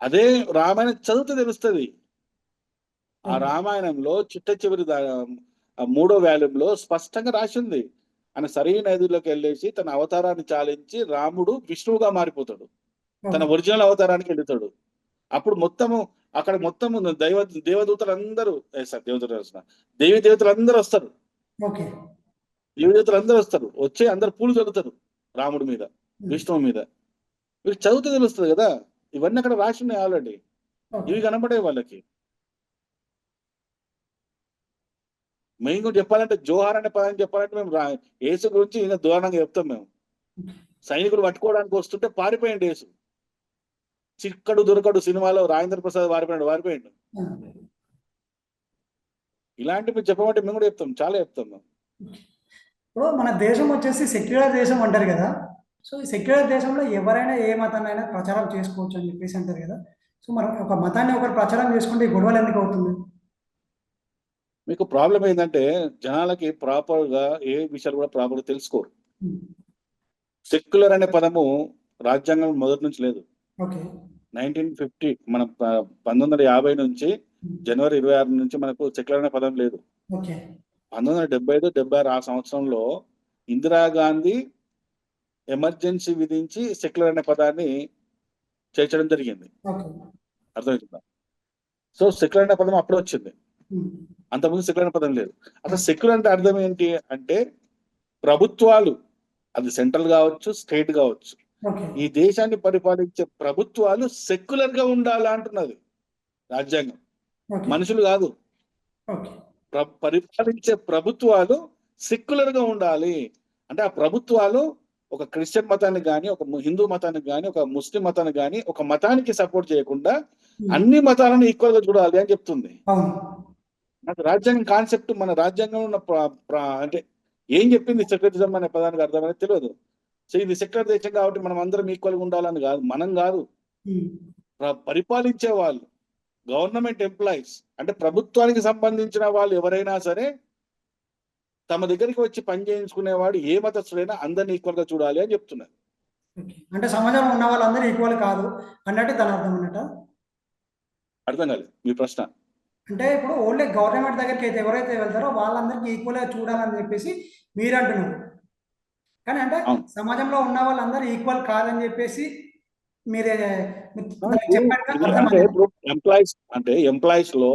అదే రామాయణం చదివితే తెలుస్తుంది. ఆ రామాయణంలో చిట్ట చివరి 3వ వాల్యూంలో స్పష్టంగా రాసింది. ఆయన సరైన నదిలోకి వెళ్ళేసి తన అవతారాన్ని చాలించి రాముడు విష్ణువుగా మారిపోతాడు, తన ఒరిజినల్ అవతారానికి వెళ్తాడు. అప్పుడు అక్కడ మొత్తము దేవదూతలందరూ దేవి దేవతలందరూ వస్తారు. ఓకే. దేవదూతలందరూ వస్తారు, వచ్చి అందరు పూలు చదువుతారు రాముడి మీద, విష్ణువు మీద. వీళ్ళు చదివితే తెలుస్తుంది కదా. ఇవన్నీ అక్కడ రాసి ఉన్నాయి ఆల్రెడీ. ఇవి కనపడే వాళ్ళకి. మేము కూడా చెప్పాలంటే జోహార్ అనే పదాన్ని చెప్పాలంటే మేము యేసు గురించి ఇంకా దూరంగా చెప్తాం. మేము సైనికులు పట్టుకోవడానికి వస్తుంటే పారిపోయింది యేసు. చిక్కడు దొరకడు సినిమాలో రాజేంద్ర ప్రసాద్ పారిపోయిండు. ఇలాంటివి చెప్పమంటే మేము కూడా చెప్తాం, చాలా చెప్తాం మేము. ఇప్పుడు మన దేశం వచ్చేసి సెక్యులర్ దేశం అంటారు కదా. సో ఈ సెక్యులర్ దేశంలో ఎవరైనా ఏ మతాన్నైనా ప్రచారం చేసుకోవచ్చు అని చెప్పేసి అంటారు కదా. సో మరి ఒక మతాన్ని ఒకరు ప్రచారం చేసుకుంటే ఈ గొడవలు ఎందుకు అవుతుంది? మీకు ప్రాబ్లం ఏంటంటే జనాలకి ప్రాపర్గా ఏ విషయాలు కూడా ప్రాపర్గా తెలుసుకోరు. ఉమ్. సెక్యులర్ అనే పదము రాజ్యాంగం మొదటి నుంచి లేదు. ఓకే. 1950 మన 1950 నుంచి ఉమ్. జనవరి 26 నుంచి మనకు సెక్యులర్ అనే పదం లేదు. ఓకే. 1975-76 ఆ సంవత్సరంలో ఇందిరాగాంధీ ఎమర్జెన్సీ విధించి సెక్యులర్ అనే పదాన్ని చేర్చడం జరిగింది. ఓకే. అర్థమవుతుందా? సో సెక్యులర్ అనే పదం అప్పుడు వచ్చింది, ఉమ్. అంతకుముందు సెక్యులర్ అనే పదం లేదు. అసలు సెక్యులర్ అంటే అర్థం ఏంటి అంటే ప్రభుత్వాలు, అది సెంట్రల్ కావచ్చు, స్టేట్ కావచ్చు, ఓకే. ఈ దేశాన్ని పరిపాలించే ప్రభుత్వాలు సెక్యులర్ గా ఉండాలా అంటున్నది రాజ్యాంగం. ఓకే. మనుషులు కాదు, ఓకే. పరిపాలించే ప్రభుత్వాలు సెక్యులర్ గా ఉండాలి. అంటే ఆ ప్రభుత్వాలు ఒక క్రిస్టియన్ మతానికి కానీ, ఒక హిందూ మతానికి కానీ, ఒక ముస్లిం మతానికి కానీ, ఒక మతానికి సపోర్ట్ చేయకుండా ఉమ్. అన్ని మతాలను ఈక్వల్ గా చూడాలి అని చెప్తుంది. అవును. నాకు రాజ్యాంగం కాన్సెప్ట్, మన రాజ్యాంగంలో ఉన్న అంటే ఏం చెప్పింది సెక్యులరిజం అనే పదానికి అర్థమనేది తెలియదు. సో ఇది సెక్యులర్ దేశం కాబట్టి మనం అందరం ఈక్వల్ గా ఉండాలని కాదు, మనం కాదు, ఉమ్. పరిపాలించే వాళ్ళు, గవర్నమెంట్ ఎంప్లాయీస్, అంటే ప్రభుత్వానికి సంబంధించిన వాళ్ళు ఎవరైనా సరే తమ దగ్గరికి వచ్చి పని చేయించుకునేవాడు ఏ మతస్థుడైనా అందరిని ఈక్వల్ గా చూడాలి అని చెప్తున్నారు. ఓకే. అంటే సమాజంలో ఉన్న వాళ్ళందరూ ఈక్వల్ కాదు అన్నట్టు దాని అర్థం అన్నట్ట. అర్థం కాలేదు మీ ప్రశ్న. అంటే ఇప్పుడు ఓన్లీ గవర్నమెంట్ దగ్గరికి అయితే ఎవరైతే వెళ్తారో వాళ్ళందరికీ ఈక్వల్గా చూడాలని చెప్పేసి మీరు అంటున్నారు. కానీ అంటే అవును. సమాజంలో ఉన్న వాళ్ళందరూ ఈక్వల్ కాదని చెప్పేసి మీరే దానికి చెప్పారుగా ఇది అర్థం అంటే అదే. ఇప్పుడు ఎంప్లాయీస్ లో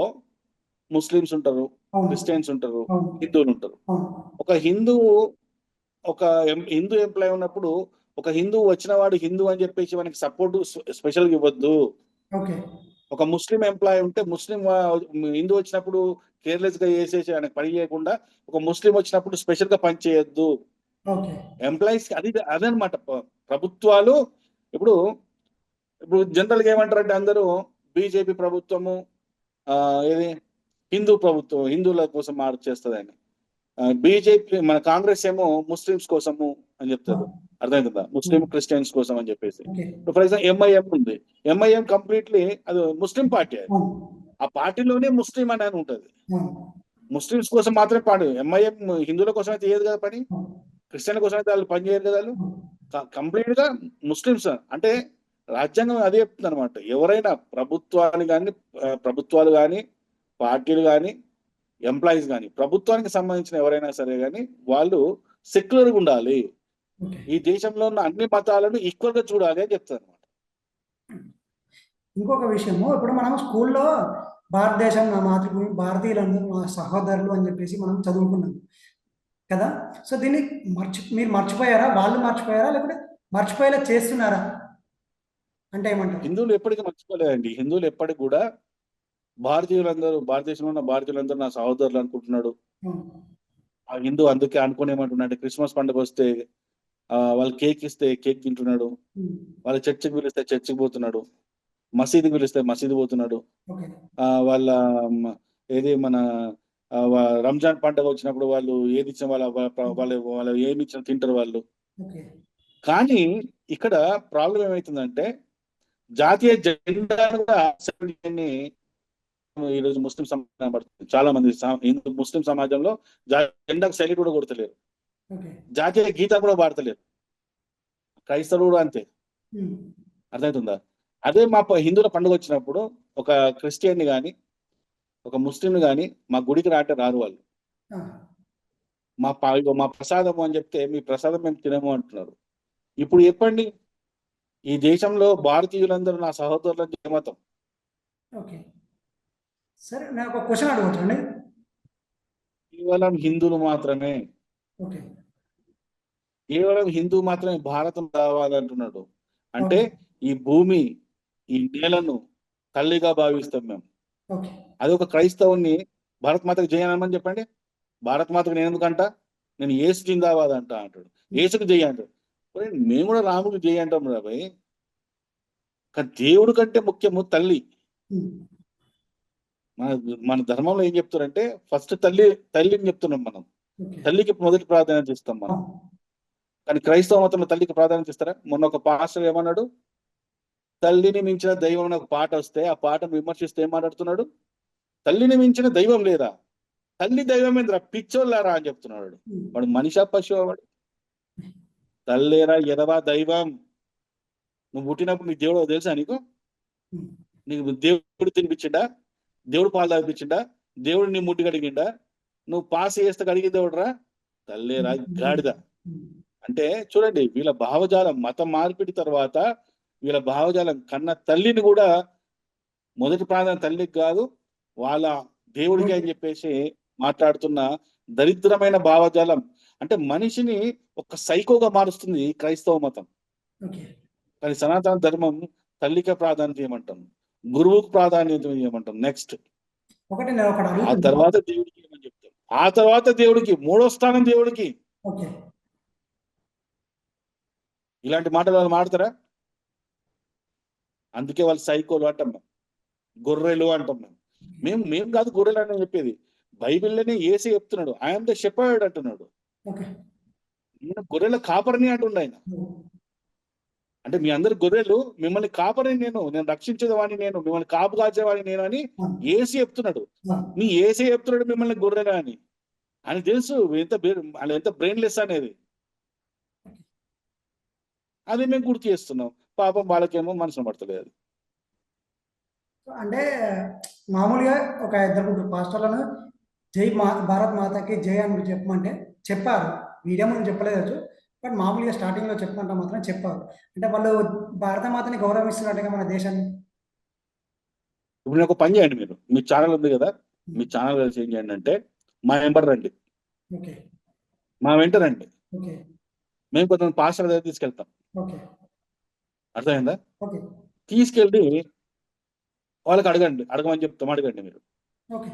ముస్లిమ్స్ ఉంటారు, అవును. క్రిస్టియన్స్ ఉంటారు, అవును. హిందువులు ఉంటారు. అవును. ఒక హిందువు, ఒక హిందూ ఎంప్లాయ్ ఉన్నప్పుడు ఒక హిందువు వచ్చిన వాడు హిందూ అని చెప్పేసి మనకి సపోర్ట్ స్పెషల్ గా ఇవ్వద్దు. ఓకే. ఒక ముస్లిం ఎంప్లాయ్ ఉంటే హిందూ వచ్చినప్పుడు కేర్లెస్ గా చేసేసి ఆయనకు పని చేయకుండా ఒక ముస్లిం వచ్చినప్పుడు స్పెషల్ గా పని చేయొద్దు. ఓకే. ఎంప్లాయీస్ అదనమాట ప్రభుత్వాలు. ఇప్పుడు ఇప్పుడు జనరల్ గా ఏమంటారంటే అందరూ బీజేపీ ప్రభుత్వము ఏది హిందూ ప్రభుత్వం, హిందువుల కోసం మార్చేస్తుందని. బీజేపీ మన కాంగ్రెస్ ఏమో ముస్లిమ్స్ కోసము అని చెప్తారు. అర్థమవుతుందా? ముస్లిం క్రిస్టియన్స్ కోసం అని చెప్పేసి. ఓకే. ఫర్ ఎగ్జాంపుల్ ఎంఐఎం ఉంది, ఎంఐఎం కంప్లీట్లీ అది ముస్లిం పార్టీ. అది అవును. ఆ పార్టీలోనే ముస్లిం అని ఉంటుంది. అవును. ముస్లిమ్స్ కోసం మాత్రమే పాడు. ఎంఐఎం హిందువుల కోసం అయితే చేయదు కదా పని, అవును. క్రిస్టియన్ల కోసం అయితే వాళ్ళు పని చేయరు కదా. వాళ్ళు కంప్లీట్ గా ముస్లిమ్స్. అంటే రాజ్యాంగం అదే చెప్తుంది అనమాట. ఎవరైనా ప్రభుత్వాలు కానీ, పార్టీలు కానీ, ఎంప్లాయీస్ కానీ, ప్రభుత్వానికి సంబంధించిన ఎవరైనా సరే కానీ వాళ్ళు సెక్యులర్గా ఉండాలి. ఓకే. ఈ దేశంలో ఉన్న అన్ని మతాలను ఈక్వల్ గా చూడాలి అని చెప్తారు అనమాట. ఇంకొక విషయము, ఇప్పుడు మనం స్కూల్లో భారతదేశం నా మాతృభూమి, భారతీయులందరూ నా సహోదరులు అని చెప్పేసి మనం చదువుకున్నాం కదా. సో దీన్ని మీరు మర్చిపోయారా, వాళ్ళు మర్చిపోయారా, లేకపోతే మర్చిపోయేలా చేస్తున్నారా అంటే ఏమంటారు? హిందువులు ఎప్పటికీ మర్చిపోలేదండి. హిందువులు ఎప్పటికి కూడా భారతదేశంలో ఉన్న భారతీయులందరూ నా సహోదరులు అనుకుంటున్నాడు. అవును. ఆ హిందూ అందుకే అనుకుని ఏమంటున్నాడు, క్రిస్మస్ పండుగ వస్తే వాళ్ళు కేక్ ఇస్తే కేక్ తింటున్నాడు, ఉమ్. వాళ్ళ చర్చికి పిలిస్తే చర్చికి పోతున్నాడు, మసీదుకి పిలిస్తే మసీదు పోతున్నాడు. ఓకే. వాళ్ళ ఏది మన రంజాన్ పండుగ వచ్చినప్పుడు వాళ్ళు ఏది ఇచ్చిన వాళ్ళు ఏమి ఇచ్చిన తింటారు వాళ్ళు. ఓకే. కానీ ఇక్కడ ప్రాబ్లం ఏమైతుందంటే జాతీయ జెండాని ఈరోజు ముస్లిం సమాజం పడుతుంది. చాలా మంది హిందూ ముస్లిం సమాజంలో జెండాకు సైలెంట్ కూడా కొడతలేరు, ఓకే. జాతీయ గీత కూడా పాడతలేరు. క్రైస్తవులు కూడా అంతే. ఉమ్. అర్థమవుతుందా? అదే మా హిందువుల పండుగ వచ్చినప్పుడు ఒక క్రిస్టియన్ని కానీ, ఒక ముస్లింని కానీ మా గుడికి రాటే రారు వాళ్ళు. ఆ. మా ప్రసాదము అని చెప్తే మీ ప్రసాదం మేము తినము అంటున్నారు. ఇప్పుడు చెప్పండి, ఈ దేశంలో భారతీయులందరూ నా సహోదరులు ఏ మతం? ఓకే. సరే, నేను ఒక క్వశ్చన్ అడుగుతాండి. కేవలం హిందువులు మాత్రమే, ఓకే. కేవలం హిందూ మాత్రమే భారతం కావాలంటున్నాడు. అంటే ఓకే. ఈ భూమి, ఈ నేలను తల్లిగా భావిస్తాం మేము. ఓకే. అది ఒక క్రైస్తవుని భారత్ మాతకు జయనమని చెప్పండి. భారత్ మాతకు నేను ఎందుకంట, నేను ఏసు జిందాబాద్ అంటాడు, ఏసుకు జయ అంటాడు. మేము కూడా రాముడికి జయ అంటాం రా భయ్. కానీ దేవుడు కంటే ముఖ్యము తల్లి. ఉమ్. మన ధర్మంలో ఏం చెప్తారంటే ఫస్ట్ తల్లిని చెప్తున్నాం మనం. ఓకే. తల్లికి మొదటి ప్రాధాన్యత ఇస్తాం మనం. అవును. కానీ క్రైస్తవ మతంలో తల్లికి ప్రాధాన్యత ఇస్తారా? మొన్న ఒక పాస్టర్ ఏమన్నాడు, తల్లిని మించిన దైవం అనే ఒక పాట వస్తే ఆ పాటను విమర్శిస్తే ఏం మాట్లాడుతున్నాడు, తల్లిని మించిన దైవం లేదా, తల్లి దైవం ఏంద్రా పిచ్చోళ్ళారా అని చెప్తున్నాడు. ఉమ్. వాడు మనిషా పశువా వాడు? తల్లేరా ఎదవా దైవం. నువ్వు పుట్టినప్పుడు నీ దేవుడు తెలుసా నీకు? ఉమ్. నీకు దేవుడు తినిపించిండా? దేవుడు పాలు తాగిపించిండా? దేవుడు నీ ముడ్డు కడిగిండా? నువ్వు పాస్ చేస్తే కడిగింది ఎవడురా? తల్లేరా గాడిద. ఉమ్. అంటే చూడండి, వీళ్ళ భావజాలం మత మార్పిడి తర్వాత వీళ్ళ భావజాలం కన్న తల్లిని కూడా మొదటి ప్రాధాన్యత తల్లికి కాదు, వాళ్ళ దేవుడికి అని చెప్పేసి మాట్లాడుతున్న దరిద్రమైన భావజాలం. అంటే మనిషిని ఒక సైకోగా మారుస్తుంది ఈ క్రైస్తవ మతం. ఓకే. కానీ సనాతన ధర్మం తల్లికే ప్రాధాన్యత ఇవ్వమంటాం, గురువుకు ప్రాధాన్యత ఇవ్వమంటాం, నెక్స్ట్ ఒకటి నేను ఒకటి ఆ అడుగుతున్నా. తర్వాత దేవుడికి ఏమని చెప్తాం, ఆ తర్వాత దేవుడికి, మూడో స్థానం దేవుడికి. ఓకే. ఇలాంటి మాటలు వాళ్ళు మాడతారా? అందుకే వాళ్ళు సైకోలు అంటాం, గొర్రెలు అంటాం. మేము మేము కాదు గొర్రెలు అని చెప్పేది, బైబిల్లోనే యేసే చెప్తున్నాడు, ఐఎమ్ ద షెపర్డ్ అంటున్నాడు. ఓకే. నేను గొర్రెల కాపరిని అంటుండ ఆయన. అంటే మీ అందరి గొర్రెలు, మిమ్మల్ని కాపరిని నేను రక్షించేవాడిని, మిమ్మల్ని కాపు కాచేవాడిని నేను అని యేసు చెప్తున్నాడు. మీ యేసే చెప్తున్నాడు మిమ్మల్ని గొర్రెలు అని. అని తెలుసు వాళ్ళు ఎంత బ్రెయిన్లెస్ అనేది. అది మేము గుర్తు చేస్తున్నాం. పాపం వాళ్ళకేమో మనసును పడతలేదు. అంటే మామూలుగా ఒక ఇద్దరు ముగ్గురు పాస్టర్లను భారత్ మాతకి జై అని చెప్పమంటే చెప్పారు. వీడియో ముందు చెప్పలేదు, బట్ మామూలుగా స్టార్టింగ్లో చెప్పమంటే మాత్రం చెప్పారు. అంటే వాళ్ళు భారత మాతని గౌరవిస్తున్నట్టుగా మన దేశాన్ని. ఇప్పుడు నేను ఒక పని చేయండి, మీరు మీ ఛానల్ ఉంది కదా, మీ ఛానల్ కలిసి ఏం చేయండి అంటే, మా వెంబర్ రండి, ఓకే. మా వెంట రండి, ఓకే. మేము కొంతమంది పాస్టర్ దగ్గర తీసుకెళ్తాం. ఓకే. అర్థమైందా? ఓకే. తీసుకెళ్ళి వాళ్ళకి అడగమని చెప్తాం, అడగండి మీరు. ఓకే.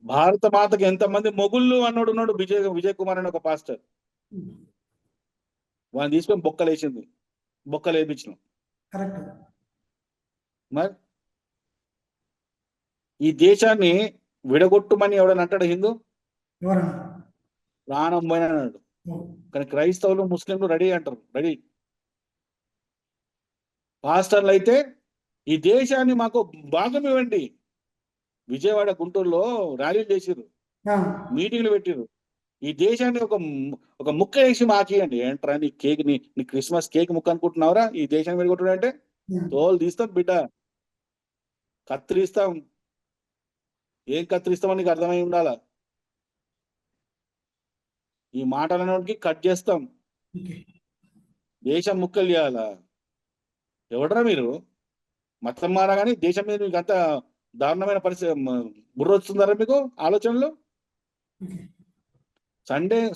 భారత మాతకి ఎంతమంది మొగుళ్ళు అన్నోడు ఉన్నాడు, విజయ్ కుమార్ అని ఒక పాస్టర్. వాళ్ళని తీసుకొని బొక్కలు వేయించినాం. కరెక్ట్. మరి ఈ దేశాన్ని విడగొట్టుమని ఎవడని అంటాడు హిందూ? ఎవరన్నా? ప్రాణం పోయిన అన్నాడు. కానీ క్రైస్తవులు ముస్లింలు రెడీ అంటారు, రెడీ. పాస్టర్లు అయితే ఈ దేశాన్ని మాకు భాగం ఇవ్వండి. విజయవాడ గుంటూరులో ర్యాలీలు చేసిర్రు, మీటింగ్లు పెట్టిర్రు. ఈ దేశాన్ని ఒక ముక్క వేసి మాకియండి. ఏంట్రా నీ కేక్, నీ క్రిస్మస్ కేక్ ముక్క అనుకుంటున్నావురా? ఈ దేశాన్ని విడగొట్టడం అంటే తోలు తీస్తాం బిడ్డ, కత్తిరిస్తాం. ఏం కత్తిరిస్తామని నీకు అర్థమై ఉండాలా. ఈ మాటలకి కట్ చేస్తాం, దేశం ముక్కలు చేయాలా? ఎవడరా మీరు? మతం మారగానే దేశం మీద మీకు అంత దారుణమైన పరిస్థితి, బుర్ర వస్తుందారా మీకు ఆలోచనలు?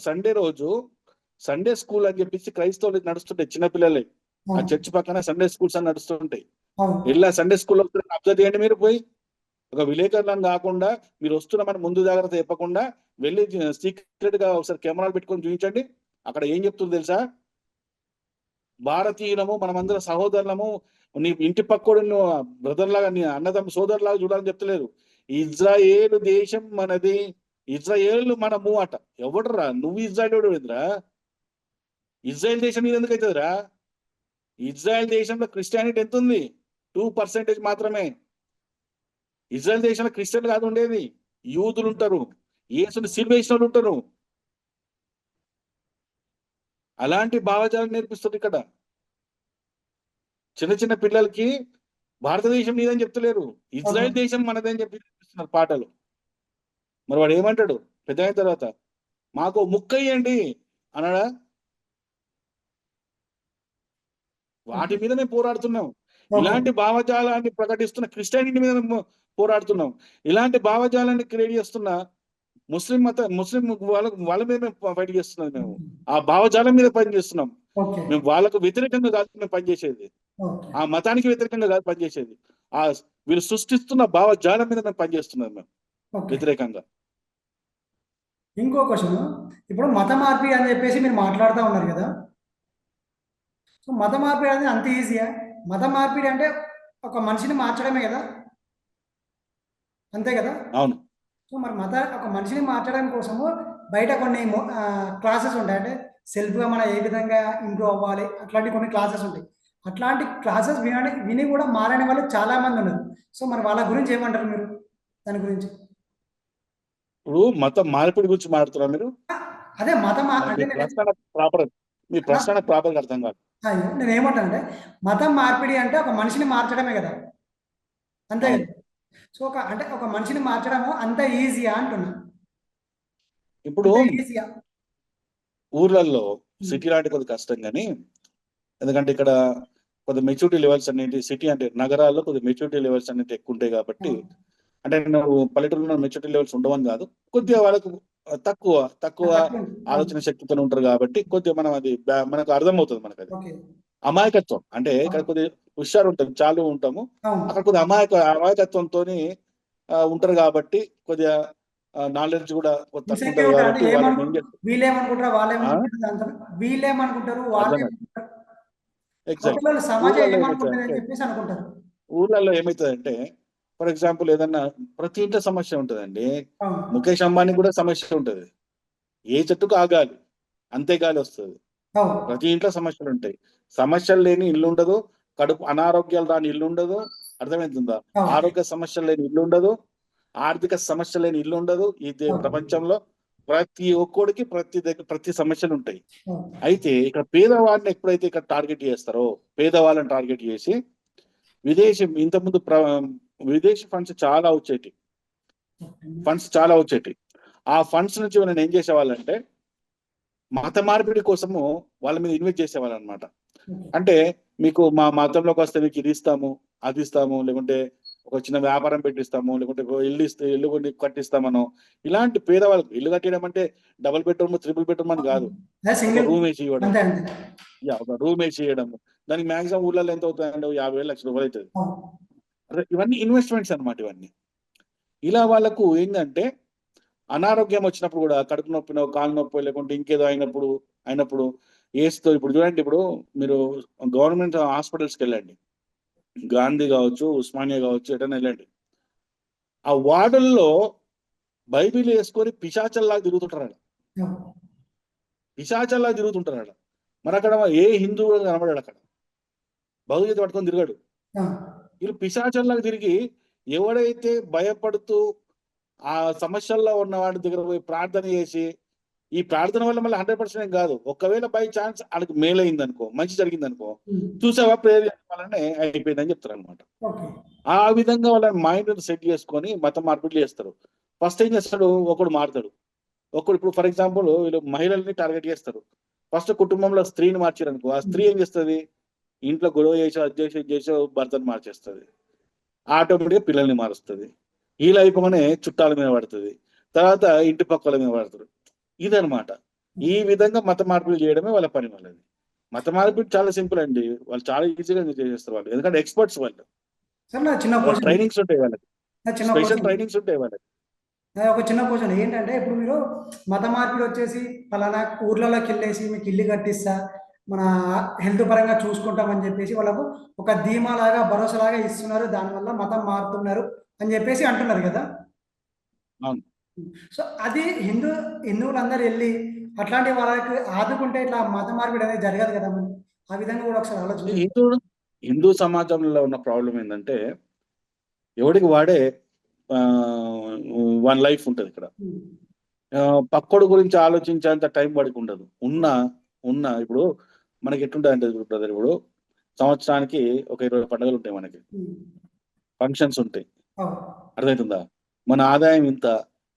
సండే రోజు సండే స్కూల్ అని చెప్పేసి క్రైస్తవులు నడుస్తుంటాయి, చిన్నపిల్లలే. ఆ చర్చ్ పక్కన సండే స్కూల్స్ అని నడుస్తుంటాయి. ఇలా సండే స్కూల్లో అబ్జర్వ్ చేయండి మీరు. పోయి ఒక విలేకరులను కాకుండా మీరు వస్తున్నామని ముందు జాగ్రత్త చెప్పకుండా వెళ్ళి సీక్రెట్ గా ఒకసారి కెమెరాలు పెట్టుకొని చూపించండి. అక్కడ ఏం చెప్తుందో తెలుసా? భారతీయులము, మనమందరం సహోదరులము, నీ ఇంటి పక్కోడు బ్రదర్ లాగా, నీ అన్నదమ్మ సోదరులాగా చూడాలని చెప్తలేరు. ఇజ్రాయేలు దేశం మనది, ఇజ్రాయేల్ మనము అట. ఎవడరా నువ్వు? ఇజ్రాయేల్ ఎదురా? ఇజ్రాయెల్ దేశం మీద ఎందుకు అవుతుందిరా? ఇజ్రాయెల్ దేశంలో క్రిస్టియానిటీ ఎంత ఉంది? 2% మాత్రమే. ఇజ్రాయెల్ దేశంలో క్రిస్టియన్లు కాదు ఉండేది, యూదులు ఉంటారు, యేసుని సిలువేసిన వాళ్ళు ఉంటారు. అలాంటి భావజాలం నేర్పిస్తుంది ఇక్కడ. చిన్న చిన్న పిల్లలకి భారతదేశం నీదని చెప్తలేరు, ఇజ్రాయెల్ దేశం మనదని చెప్పి నేర్పిస్తున్నారు పాటలు. మరి వాడు ఏమంటాడు పెద్ద అయిన తర్వాత? మాకు ముక్క ఇయ్యండి అన్నాడా? వాటి మీద మేము పోరాడుతున్నాం. ఇలాంటి భావజాలాన్ని ప్రకటిస్తున్న క్రిస్టియానిటీ మీద పోరాడుతున్నాం. ఇలాంటి భావజాలాన్ని క్రియేట్ చేస్తున్న ముస్లిం వాళ్ళ మీద మేము ఫైట్ చేస్తున్నాం. మేము ఆ భావజాలం మీద పనిచేస్తున్నాం. మేము వాళ్ళకు వ్యతిరేకంగా కాదు మేము పనిచేసేది, ఆ మతానికి వ్యతిరేకంగా కాదు పనిచేసేది, ఆ వీళ్ళు సృష్టిస్తున్న భావజాలం మీద మేము పనిచేస్తున్నాం, మేము వ్యతిరేకంగా. ఇంకో క్వశ్చన్, ఇప్పుడు మత మార్పిడి అని చెప్పేసి మీరు మాట్లాడుతూ ఉన్నారు కదా, సో మత మార్పిడి అనేది అంత ఈజీయా? మత మార్పిడి అంటే ఒక మనిషిని మార్చడమే కదా, అంతే కదా? అవును. సో మరి ఒక మనిషిని మార్చడం కోసము బయట కొన్ని క్లాసెస్ ఉంటాయి. అంటే సెల్ఫ్గా మనం ఏ విధంగా ఇంప్రూవ్ అవ్వాలి అట్లాంటి కొన్ని క్లాసెస్ ఉంటాయి. అట్లాంటి క్లాసెస్ విని కూడా మారని వాళ్ళు చాలా మంది ఉన్నారు. సో మరి వాళ్ళ గురించి ఏమంటారు మీరు దాని గురించి? ఇప్పుడు మతం మార్పిడి గురించి మాట్లాడుతున్నారు మీరు? ఆ, అదే మతం మీ అంటే ప్రశ్న ప్రాపర్ మీ ప్రశ్న ప్రాపర్ అర్థం కాదు. నేను ఏమంటానంటే మతం మార్పిడి అంటే ఒక మనిషిని మార్చడమే కదా, అంతే అవును. కదా. సో ఒక మనిషిని మార్చడము అంత ఈజీయా అంటున్నా, ఇప్పుడు అంత ఈజీయా? ఊర్లలో సిటీ లాంటి కొద్ది కష్టం కానీ, ఎందుకంటే ఇక్కడ కొద్ది మెచ్యూరిటీ లెవెల్స్ అనేది, సిటీ అంటే నగరాల్లో కొద్ది మెచ్యూరిటీ లెవెల్స్ అనేది ఎక్కువ ఉంటాయి కాబట్టి, అంటే నువ్వు పల్లెటూరులో మెచ్యూరిటీ లెవెల్స్ ఉండవని కాదు, కొద్దిగా వాళ్ళకు తక్కువ తక్కువ ఆలోచన శక్తితో ఉంటారు కాబట్టి కొద్దిగా మనం అది మనకు అర్థమవుతుంది. మనకు అది ఓకే. అమాయకత్వం అంటే ఇక్కడ కొద్దిగా హుషారు ఉంటుంది, చాలు ఉంటాము. అవును. అక్కడ కొద్దిగా అమాయకత్వంతో ఉంటారు కాబట్టి కొద్దిగా నాలెడ్జ్ కూడా తక్కువ ఇన్సెక్యూర్ ఉంటుంది ఉంటారు. అంటే కాబట్టి వాళ్ళని ఏం చేస్తారు వీళ్ళేమనుకుంటారు, ఆ? వాళ్ళేమనుకుంటారు, వీళ్ళేమనుకుంటారు, అర్థం కాదు. వాళ్ళేమనుకుంటారు, ఎగ్జాక్ట్. అవతల సమాజం ఊర్లలో ఏమనుకుంటుంది ఏమవుతుందంటే అని చెప్పేసి అనుకుంటారు. ఊర్లలో ఏమవుతుందంటే ఫర్ ఎగ్జాంపుల్ ఏదన్నా ప్రతి ఇంట్లో సమస్య ఉంటుందండి. అవును. ముఖేష్ అంబానీ కూడా సమస్య ఉంటుంది. ఏ చెట్టుకు ఆ గాలి, అంతే గాలి వస్తుంది. అవును. ప్రతి ఇంట్లో సమస్యలు ఉంటాయి. సమస్యలు లేని ఇల్లు ఉండదు, కడుపు అనారోగ్యాలు రాని ఇల్లు ఉండదు. అర్థమవుతుందా? అవును. ఆరోగ్య సమస్యలు లేని ఇల్లు ఉండదు, ఆర్థిక సమస్య లేని ఇల్లు ఉండదు. ఈ అవును. ప్రపంచంలో ప్రతి ఒక్కడికి ప్రతి సమస్యలు ఉంటాయి. అవును. అయితే ఇక్కడ పేదవాడిని ఎప్పుడైతే ఇక్కడ టార్గెట్ చేస్తారో, పేదవాళ్ళని టార్గెట్ చేసి ఇంతకుముందు విదేశీ ఫండ్స్ చాలా వచ్చేటి, ఆ ఫండ్స్ నుంచి నేను ఏం చేసేవాళ్ళంటే మత మార్పిడి కోసము వాళ్ళ మీద ఇన్వెస్ట్ చేసేవాళ్ళు అనమాట. అంటే మీకు మా మతంలోకి వస్తే మీకు ఇది ఇస్తాము, అది ఇస్తాము, లేకుంటే ఒక చిన్న వ్యాపారం పెట్టిస్తాము, లేకుంటే ఇల్లు కొన్ని కట్టిస్తామనో, ఇలాంటి పేదవాళ్ళకు ఇల్లు కట్టడం అంటే డబుల్ బెడ్రూమ్, త్రిబుల్ బెడ్రూమ్ అని కాదు, ఒక సింగిల్. రూమ్ వేసి ఇవ్వడం. అంతే అంతే. ఒక రూమ్ వేసి ఇవ్వడం, దానికి మాక్సిమం ఊళ్ళలో ఎంత అవుతుందండి? 50,000 లక్షల రూపాయలు అవుతుంది. అవును. ఇవన్నీ ఇన్వెస్ట్మెంట్స్ అనమాట. ఇవన్నీ ఇలా వాళ్ళకు ఏంటంటే అనారోగ్యం వచ్చినప్పుడు కూడా, కడుపు నొప్పినో, కాలు నొప్పి, లేకుంటే ఇంకేదో అయినప్పుడు ఏస్తో ఇప్పుడు చూడండి, ఇప్పుడు మీరు గవర్నమెంట్ హాస్పిటల్స్కి వెళ్ళండి, గాంధీ కావచ్చు, ఉస్మానియా కావచ్చు, ఎటైనా వెళ్ళండి, ఆ వార్డుల్లో బైబిల్ వేసుకొని పిశాచల్లాగా తిరుగుతుంటారు. మరి అక్కడ ఏ హిందువు కూడా కనబడాడు, అక్కడ భగవద్గీత పట్టుకొని తిరగాడు. వీళ్ళు పిశాచల్లాగా తిరిగి ఎవడైతే భయపడుతూ ఆ సమస్యల్లో ఉన్న వాడి దగ్గర పోయి ప్రార్థన చేసి, ఈ ప్రార్థన వల్ల మళ్ళీ 100% ఏం కాదు, ఒకవేళ బై ఛాన్స్ వాళ్ళకి మేలైంది అనుకో, మంచి జరిగింది అనుకో, చూసావా ప్రేయర్ చేసుకోవాలనే అయిపోయిందని చెప్తారు అనమాట. ఆ విధంగా వాళ్ళ మైండ్ సెట్ చేసుకొని మతం మార్పిడి చేస్తారు. ఫస్ట్ ఏం చేస్తాడు, ఒకడు మారుతాడు. ఇప్పుడు ఫర్ ఎగ్జాంపుల్ వీళ్ళు మహిళల్ని టార్గెట్ చేస్తారు. ఫస్ట్ కుటుంబంలో స్త్రీని మార్చారు అనుకో, ఆ స్త్రీ ఏం చేస్తుంది, ఇంట్లో గొడవ చేసి అది చేసి భర్తను మార్చేస్తుంది, ఆటోమేటిక్గా పిల్లల్ని మారుస్తుంది. వీళ్ళు అయిపోగానే చుట్టాల మీద పడుతుంది, తర్వాత ఇంటి పక్కల మీద పడుతుంది. ఇదనమాట. ఈ విధంగా మత మార్పులు చేయడమే వాళ్ళ పని. వాళ్ళది మత మార్పిడి చాలా సింపుల్ అండి, వాళ్ళు చాలా ఈజీగా చేసేస్తారు వాళ్ళు, ఎందుకంటే ఎక్స్పర్ట్స్ వాళ్ళు. సార్ నా చిన్న క్వశ్చన్, ట్రైనింగ్స్ ఉంటాయి వాళ్ళకి, నా చిన్న స్పెషల్ క్వశ్చన్, ట్రైనింగ్స్ ఉంటాయి వాళ్ళకి. ఒక చిన్న క్వశ్చన్ ఏంటంటే, ఇప్పుడు మీరు మత మార్పిడి వచ్చేసి పలానా ఊర్లలోకి వెళ్ళేసి మీకు ఇల్లు కట్టిస్తా, మన హెల్త్ పరంగా చూసుకుంటామని చెప్పేసి వాళ్ళకు ఒక ధీమా లాగా, భరోసా లాగా ఇస్తున్నారు, దానివల్ల మతం మారుతున్నారు అని చెప్పేసి అంటున్నారు కదా. అవును. సో అది హిందువులందరూ వెళ్ళి అట్లాంటి వాళ్ళకి ఆదుకుంటే ఇట్లా మత మార్పిడి అనేది జరగదు కదా. మరి ఆ విధంగా కూడా ఒకసారి ఆలోచించండి. హిందూ సమాజంలో ఉన్న ప్రాబ్లం ఏంటంటే ఎవడికి వాడే వన్ లైఫ్ ఉంటుంది ఇక్కడ. పక్కోడు గురించి ఆలోచించేంత టైం వాడికి ఉండదు. ఉన్న ఇప్పుడు మనకి ఎట్లుంటుంది అంటే బ్రదర్, ఇప్పుడు సంవత్సరానికి ఒక 20 పండుగలు ఉంటాయి, మనకి ఫంక్షన్స్ ఉంటాయి, అర్థమవుతుందా? మన ఆదాయం ఇంత,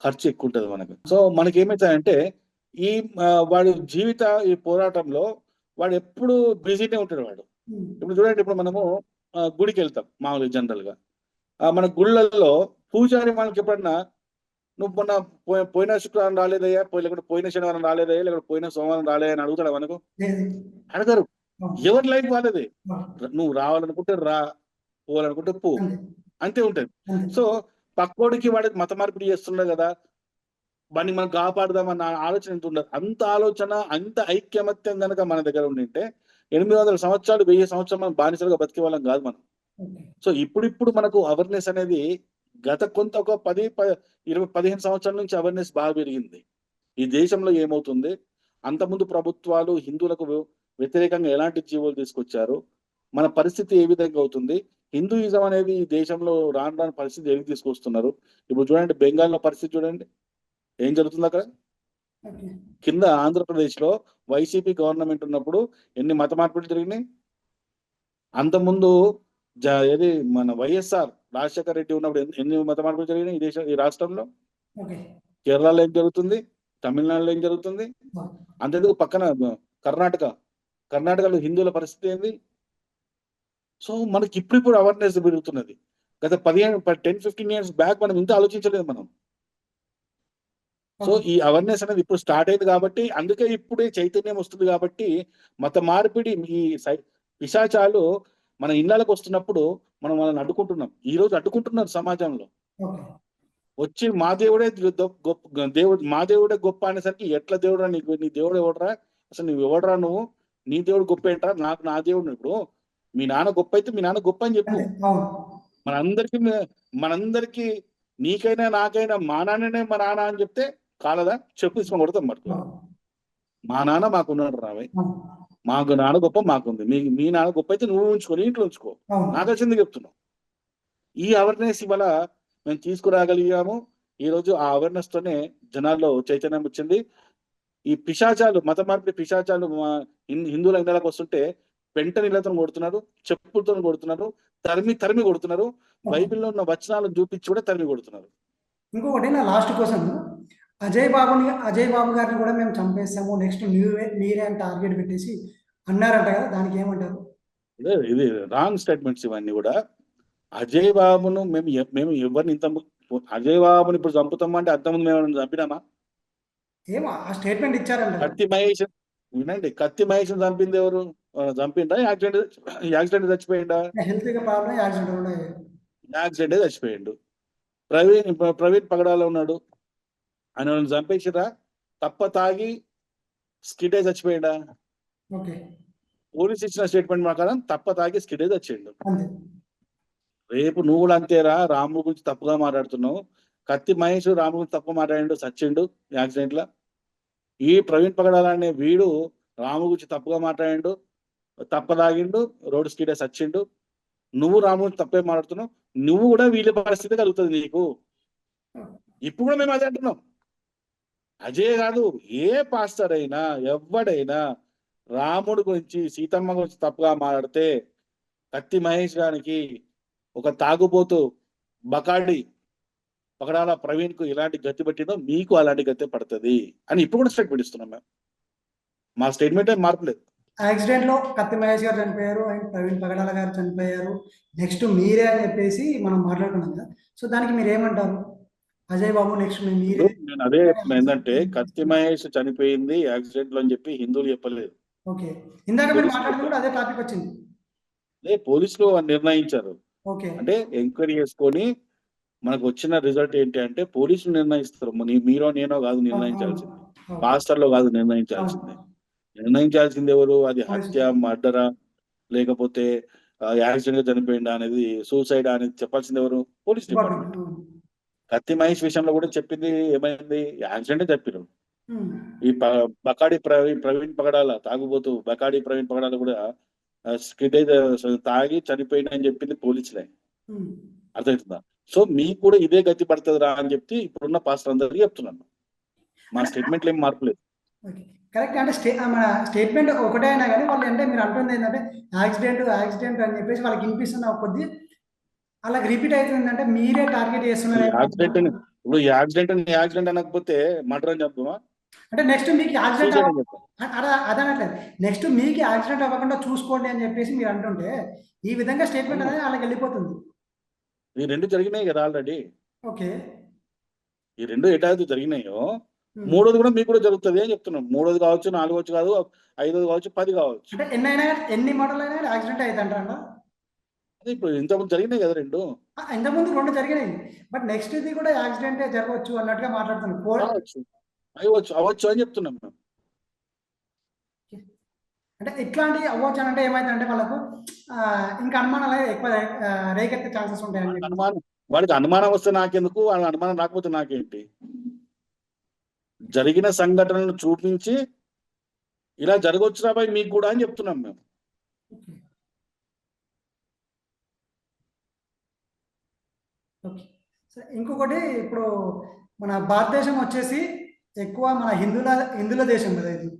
ఖర్చు ఎక్కువ ఉంటుంది మనకు. సో మనకి ఏమవుతాయంటే ఈ వాడి ఈ పోరాటంలో వాడు ఎప్పుడు బిజీనే ఉంటాడు వాడు. ఇప్పుడు చూడండి, ఇప్పుడు మనము గుడికి వెళ్తాం మామూలుగా జనరల్ గా, మన గుళ్ళల్లో పూజారి మనకి ఎప్పుడన్నా నువ్వు మొన్న పోయిన శుక్రవారం రాలేదయ్యా, లేకుంటే పోయిన శనివారం రాలేదయ్యా, లేకుంటే పోయిన సోమవారం రాలేదని అడుగుతాడా మనకు? అడగరు. ఎవరి లైఫ్ వాళ్ళది. నువ్వు రావాలనుకుంటే రా, పోవాలనుకుంటే పో, అంతే ఉంటుంది. సో పక్కోడికి వాడికి మత మార్పిడి చేస్తున్నాడు కదా, వాడిని మనం కాపాడుదామన్న ఆలోచన ఎంత ఉండదు. అంత ఆలోచన, అంత ఐక్యమత్యం కనుక మన దగ్గర ఉండింటే 800 సంవత్సరాలు 1000 సంవత్సరాలు మనం బానిసలుగా బతికే వాళ్ళం కాదు మనం. సో ఇప్పుడు మనకు అవేర్నెస్ అనేది ఒక 15 సంవత్సరాల నుంచి అవేర్నెస్ బాగా పెరిగింది. ఈ దేశంలో ఏమవుతుంది, అంతకుముందు ప్రభుత్వాలు హిందువులకు వ్యతిరేకంగా ఎలాంటి జీవోలు తీసుకొచ్చారు, మన పరిస్థితి ఏ విధంగా అవుతుంది, హిందూయిజం అనేది ఈ దేశంలో రాను రాని పరిస్థితి ఏమి తీసుకొస్తున్నారు. ఇప్పుడు చూడండి, బెంగాల్లో పరిస్థితి చూడండి ఏం జరుగుతుంది అక్కడ. ఓకే. కింద ఆంధ్రప్రదేశ్లో వైసీపీ గవర్నమెంట్ ఉన్నప్పుడు ఎన్ని మత మార్పిడులు జరిగినాయి. అంతకుముందు ఏది మన వైఎస్ఆర్ రాజశేఖర రెడ్డి ఉన్నప్పుడు ఎన్ని మత మార్పులు జరిగినాయి ఈ రాష్ట్రంలో. ఓకే. కేరళలో ఏం జరుగుతుంది, తమిళనాడులో ఏం జరుగుతుంది, అంతేందుకు పక్కన కర్ణాటకలో హిందువుల పరిస్థితి ఏంది. సో మనకి ఇప్పుడు అవేర్నెస్ పెరుగుతున్నది. గత 10-15 ఇయర్స్ బ్యాక్ మనం ఇంత ఆలోచించలేదు మనం. సో ఈ అవేర్నెస్ అనేది ఇప్పుడు స్టార్ట్ అయింది కాబట్టి, అందుకే ఇప్పుడే చైతన్యం వస్తుంది కాబట్టి, మత మార్పిడి ఈ పిశాచాలు మన ఇళ్ళకు వస్తున్నప్పుడు మనం వాళ్ళని అడ్డుకుంటున్నాం. ఈ రోజు అడ్డుకుంటున్నారు సమాజంలో. ఓకే. వచ్చి మా దేవుడే గొప్ప అనేసరికి, ఎట్లా దేవుడా నీ దేవుడు ఎవడరా, అసలు నువ్వు ఎవడరా, నువ్వు నీ దేవుడు గొప్ప ఏంట్రా, నాకు నా దేవుడు. ఇప్పుడు మీ నాన్న గొప్ప అయితే మీ నాన్న గొప్ప అని చెప్పు. మనందరికి నీకైనా నాకైనా మా నాన్ననే మా నాన్న అని చెప్తే కాలదా, చెప్పు తీసుకొని కొడతాం మరి. మా నాన్న మాకున్నాడు రావే, మాకు నాన్న గొప్ప మాకుంది, మీ నాన్న గొప్ప అయితే నువ్వు ఉంచుకో, నీ ఇంట్లో ఉంచుకో, నాకు వచ్చింది చెప్తున్నావు. ఈ అవేర్నెస్ ఇవాళ మేము తీసుకురాగలిగాము. ఈ రోజు ఆ అవేర్నెస్ తోనే జనాల్లో చైతన్యం వచ్చింది. ఈ పిశాచాలు, మత మార్పిడి పిశాచాలు హిందువుల ఇళ్ళకి వస్తుంటే పెంట నీళ్ళతో కొడుతున్నారు, చెప్పులతో కొడుతున్నారు, తరిమి కొడుతున్నారు, బైబిల్లో ఉన్న వచనాలను చూపించి కూడా తరిమి కొడుతున్నారు. ఇంకొకటి నా లాస్ట్ క్వశ్చన్, అజయ్ బాబు గారిని కూడా మేము చంపేస్తాము, నెక్స్ట్ మీరే అని టార్గెట్ పెట్టేసి అన్నారంట కదా, దానికి ఏమంటారు? ఇది రాంగ్ స్టేట్మెంట్స్ ఇవన్నీ కూడా. అజయ్ బాబును మేము ఎవరిని అజయ్ బాబుని ఇప్పుడు చంపుతామా అంటే అంతకుముందు మేము చంపినామా? ఏమో ఆ స్టేట్మెంట్ ఇచ్చారంట. కత్తి మహేష్ చంపింది ఎవరు? చంపిండా యాక్సిడెంట్ చచ్చిపోయిందా? యాక్సిడెంట్ చచ్చిపోయిండు. ప్రవీణ్ పగడాల ఉన్నాడు, ఆయన చంపేసిరా, తప్ప తాగి స్కిడ్ అయి చచ్చిపోయిండా? పోలీస్ ఇచ్చిన స్టేట్మెంట్ ప్రకారం తప్ప తాగి స్కిడ్ అయి చచ్చిండు. రేపు నువ్వు కూడా అంతేరా, రాముడు గురించి తప్పుగా మాట్లాడుతున్నావు. కత్తి మహేష్ రాముడు గురించి తప్పు మాట్లాడిండు, చచ్చిండు యాక్సిడెంట్ లా. ఈ ప్రవీణ్ పగడాల అనే వీడు రాముడు గురించి తప్పుగా మాట్లాడిండు, తప్పదాగిండు, రోడ్ స్కిడ్ అయి చచ్చిండు. నువ్వు రాముడు గురించి తప్పే మాట్లాడుతున్నావు, నువ్వు కూడా వీళ్ళ పరిస్థితి కలుగుతుంది నీకు. ఇప్పుడు కూడా మేము అదే అంటున్నాం. అజయ్ కాదు, ఏ పాస్టర్ అయినా ఎవడైనా రాముడు గురించి సీతమ్మ గురించి తప్పుగా మాట్లాడితే కత్తి మహేష్ గారికి, ఒక తాగుబోతు బకాడి పగడాల ప్రవీణ్ కు ఎలాంటి గతి పట్టిందో మీకు అలాంటి గతి పడుతుంది అని ఇప్పుడు కూడా స్టేట్మెంట్ ఇస్తున్నాం మేము. మా స్టేట్మెంట్ ఏం మార్పులేదు. యాక్సిడెంట్ లో కత్తి మహేష్ గారు చనిపోయారు అండ్ ప్రవీణ్ పగడాల గారు చనిపోయారు, నెక్స్ట్ మీరే అని చెప్పేసి మనం మాట్లాడుకున్నాం కదా. సో దానికి మీరు ఏమంటారు? అజయ్ బాబు నెక్స్ట్ మీరే. నేను అదే ఏంటంటే, కత్తి మహేష్ చనిపోయింది యాక్సిడెంట్ లో అని చెప్పి హిందువులు చెప్పలేదు. ఓకే, ఇందాక మీరు మాట్లాడుతున్నప్పుడు అదే టాపిక్ వచ్చింది. అదే పోలీసులు నిర్ణయించారు. ఓకే, అంటే ఎంక్వైరీ చేసుకొని మనకు వచ్చిన రిజల్ట్ ఏంటి అంటే, పోలీసులు నిర్ణయిస్తారు. మీరో నేనో కాదు నిర్ణయించాల్సింది, పాస్టర్లో కాదు నిర్ణయించాల్సింది. నిర్ణయించాల్సింది ఎవరు? అది హత్య, మర్డరా, లేకపోతే యాక్సిడెంట్ గా చనిపోయిందా అనేది, సూసైడ్ అనేది చెప్పాల్సింది ఎవరు? Police department. కత్తి మహేష్ విషయంలో కూడా చెప్పింది ఏమైంది? యాక్సిడెంట్ చెప్పారు. ఈ బకాడి ప్రవీణ్ పగడాల, తాగుబోతు బకాడి ప్రవీణ్ పగడాల కూడా స్కిడ్ అయితే తాగి చనిపోయినా అని చెప్పింది పోలీసులే. అర్థమవుతుందా? సో మీకు కూడా ఇదే గతి పడుతుంది రా అని చెప్పి ఇప్పుడున్న పాస్టర్ అందరికీ చెప్తున్నాను. మా స్టేట్మెంట్లు ఏం మార్పు లేదు. కరెక్ట్. అంటే మన స్టేట్మెంట్ ఒకటే అయినా కానీ వాళ్ళు అంటే మీరు అంటుంది ఏంటంటే యాక్సిడెంట్ అని చెప్పేసి వాళ్ళకి వినిపిస్తున్న కొద్ది అలా రిపీట్ అవుతుందంటే మీరే టార్గెట్ చేస్తున్నారు. ఇప్పుడు యాక్సిడెంట్ అనకపోతే మర్డర్ అని చెప్తామా? అంటే నెక్స్ట్ మీకు యాక్సిడెంట్ అదనట్లేదు, నెక్స్ట్ మీకు యాక్సిడెంట్ అవ్వకుండా చూసుకోండి అని చెప్పేసి మీరు అంటుంటే ఈ విధంగా స్టేట్మెంట్ అనేది వాళ్ళకి వెళ్ళిపోతుంది. ఈ రెండు జరిగినాయి కదా ఆల్రెడీ. ఓకే, ఈ రెండు ఎటాయితే జరిగినాయో మూడోది కూడా మీకు కూడా జరుగుతుంది అని చెప్తున్నాం. మూడోది కావచ్చు, నాలుగోది కాదు, 5ోది కావచ్చు, 10 కావచ్చు. అంటే ఎన్ని మోడల్ అయినా యాక్సిడెంట్ అవుతుంటారా? అదే ఇప్పుడు ఇంతకుముందు జరిగినాయి కదా రెండు. ఇంతకుముందు 2 జరిగినాయి, బట్ నెక్స్ట్ ఇది కూడా యాక్సిడెంటే జరగవచ్చు అన్నట్టుగా మాట్లాడుతున్నాం. అవ్వచ్చు అని చెప్తున్నాం మేము. అంటే ఇట్లాంటివి అవ్వచ్చు అని అంటే ఏమైందంటే వాళ్ళకు ఇంకా అనుమానాలు ఎక్కువ రేకెత్తే ఛాన్సెస్ ఉంటాయి. వాడికి అనుమానం వస్తే నాకెందుకు, వాడి అనుమానం రాకపోతే నాకేంటి? జరిగిన సంఘటనలను చూపించి ఇలా జరగొచ్చురా బాయ్ మీకు కూడా అని చెప్తున్నాం మేము. ఓకే. ఓకే. సరే, ఇంకొకటి ఇప్పుడు మన భారతదేశం వచ్చేసి ఎక్కువ మన హిందువుల దేశం కదా ఇది.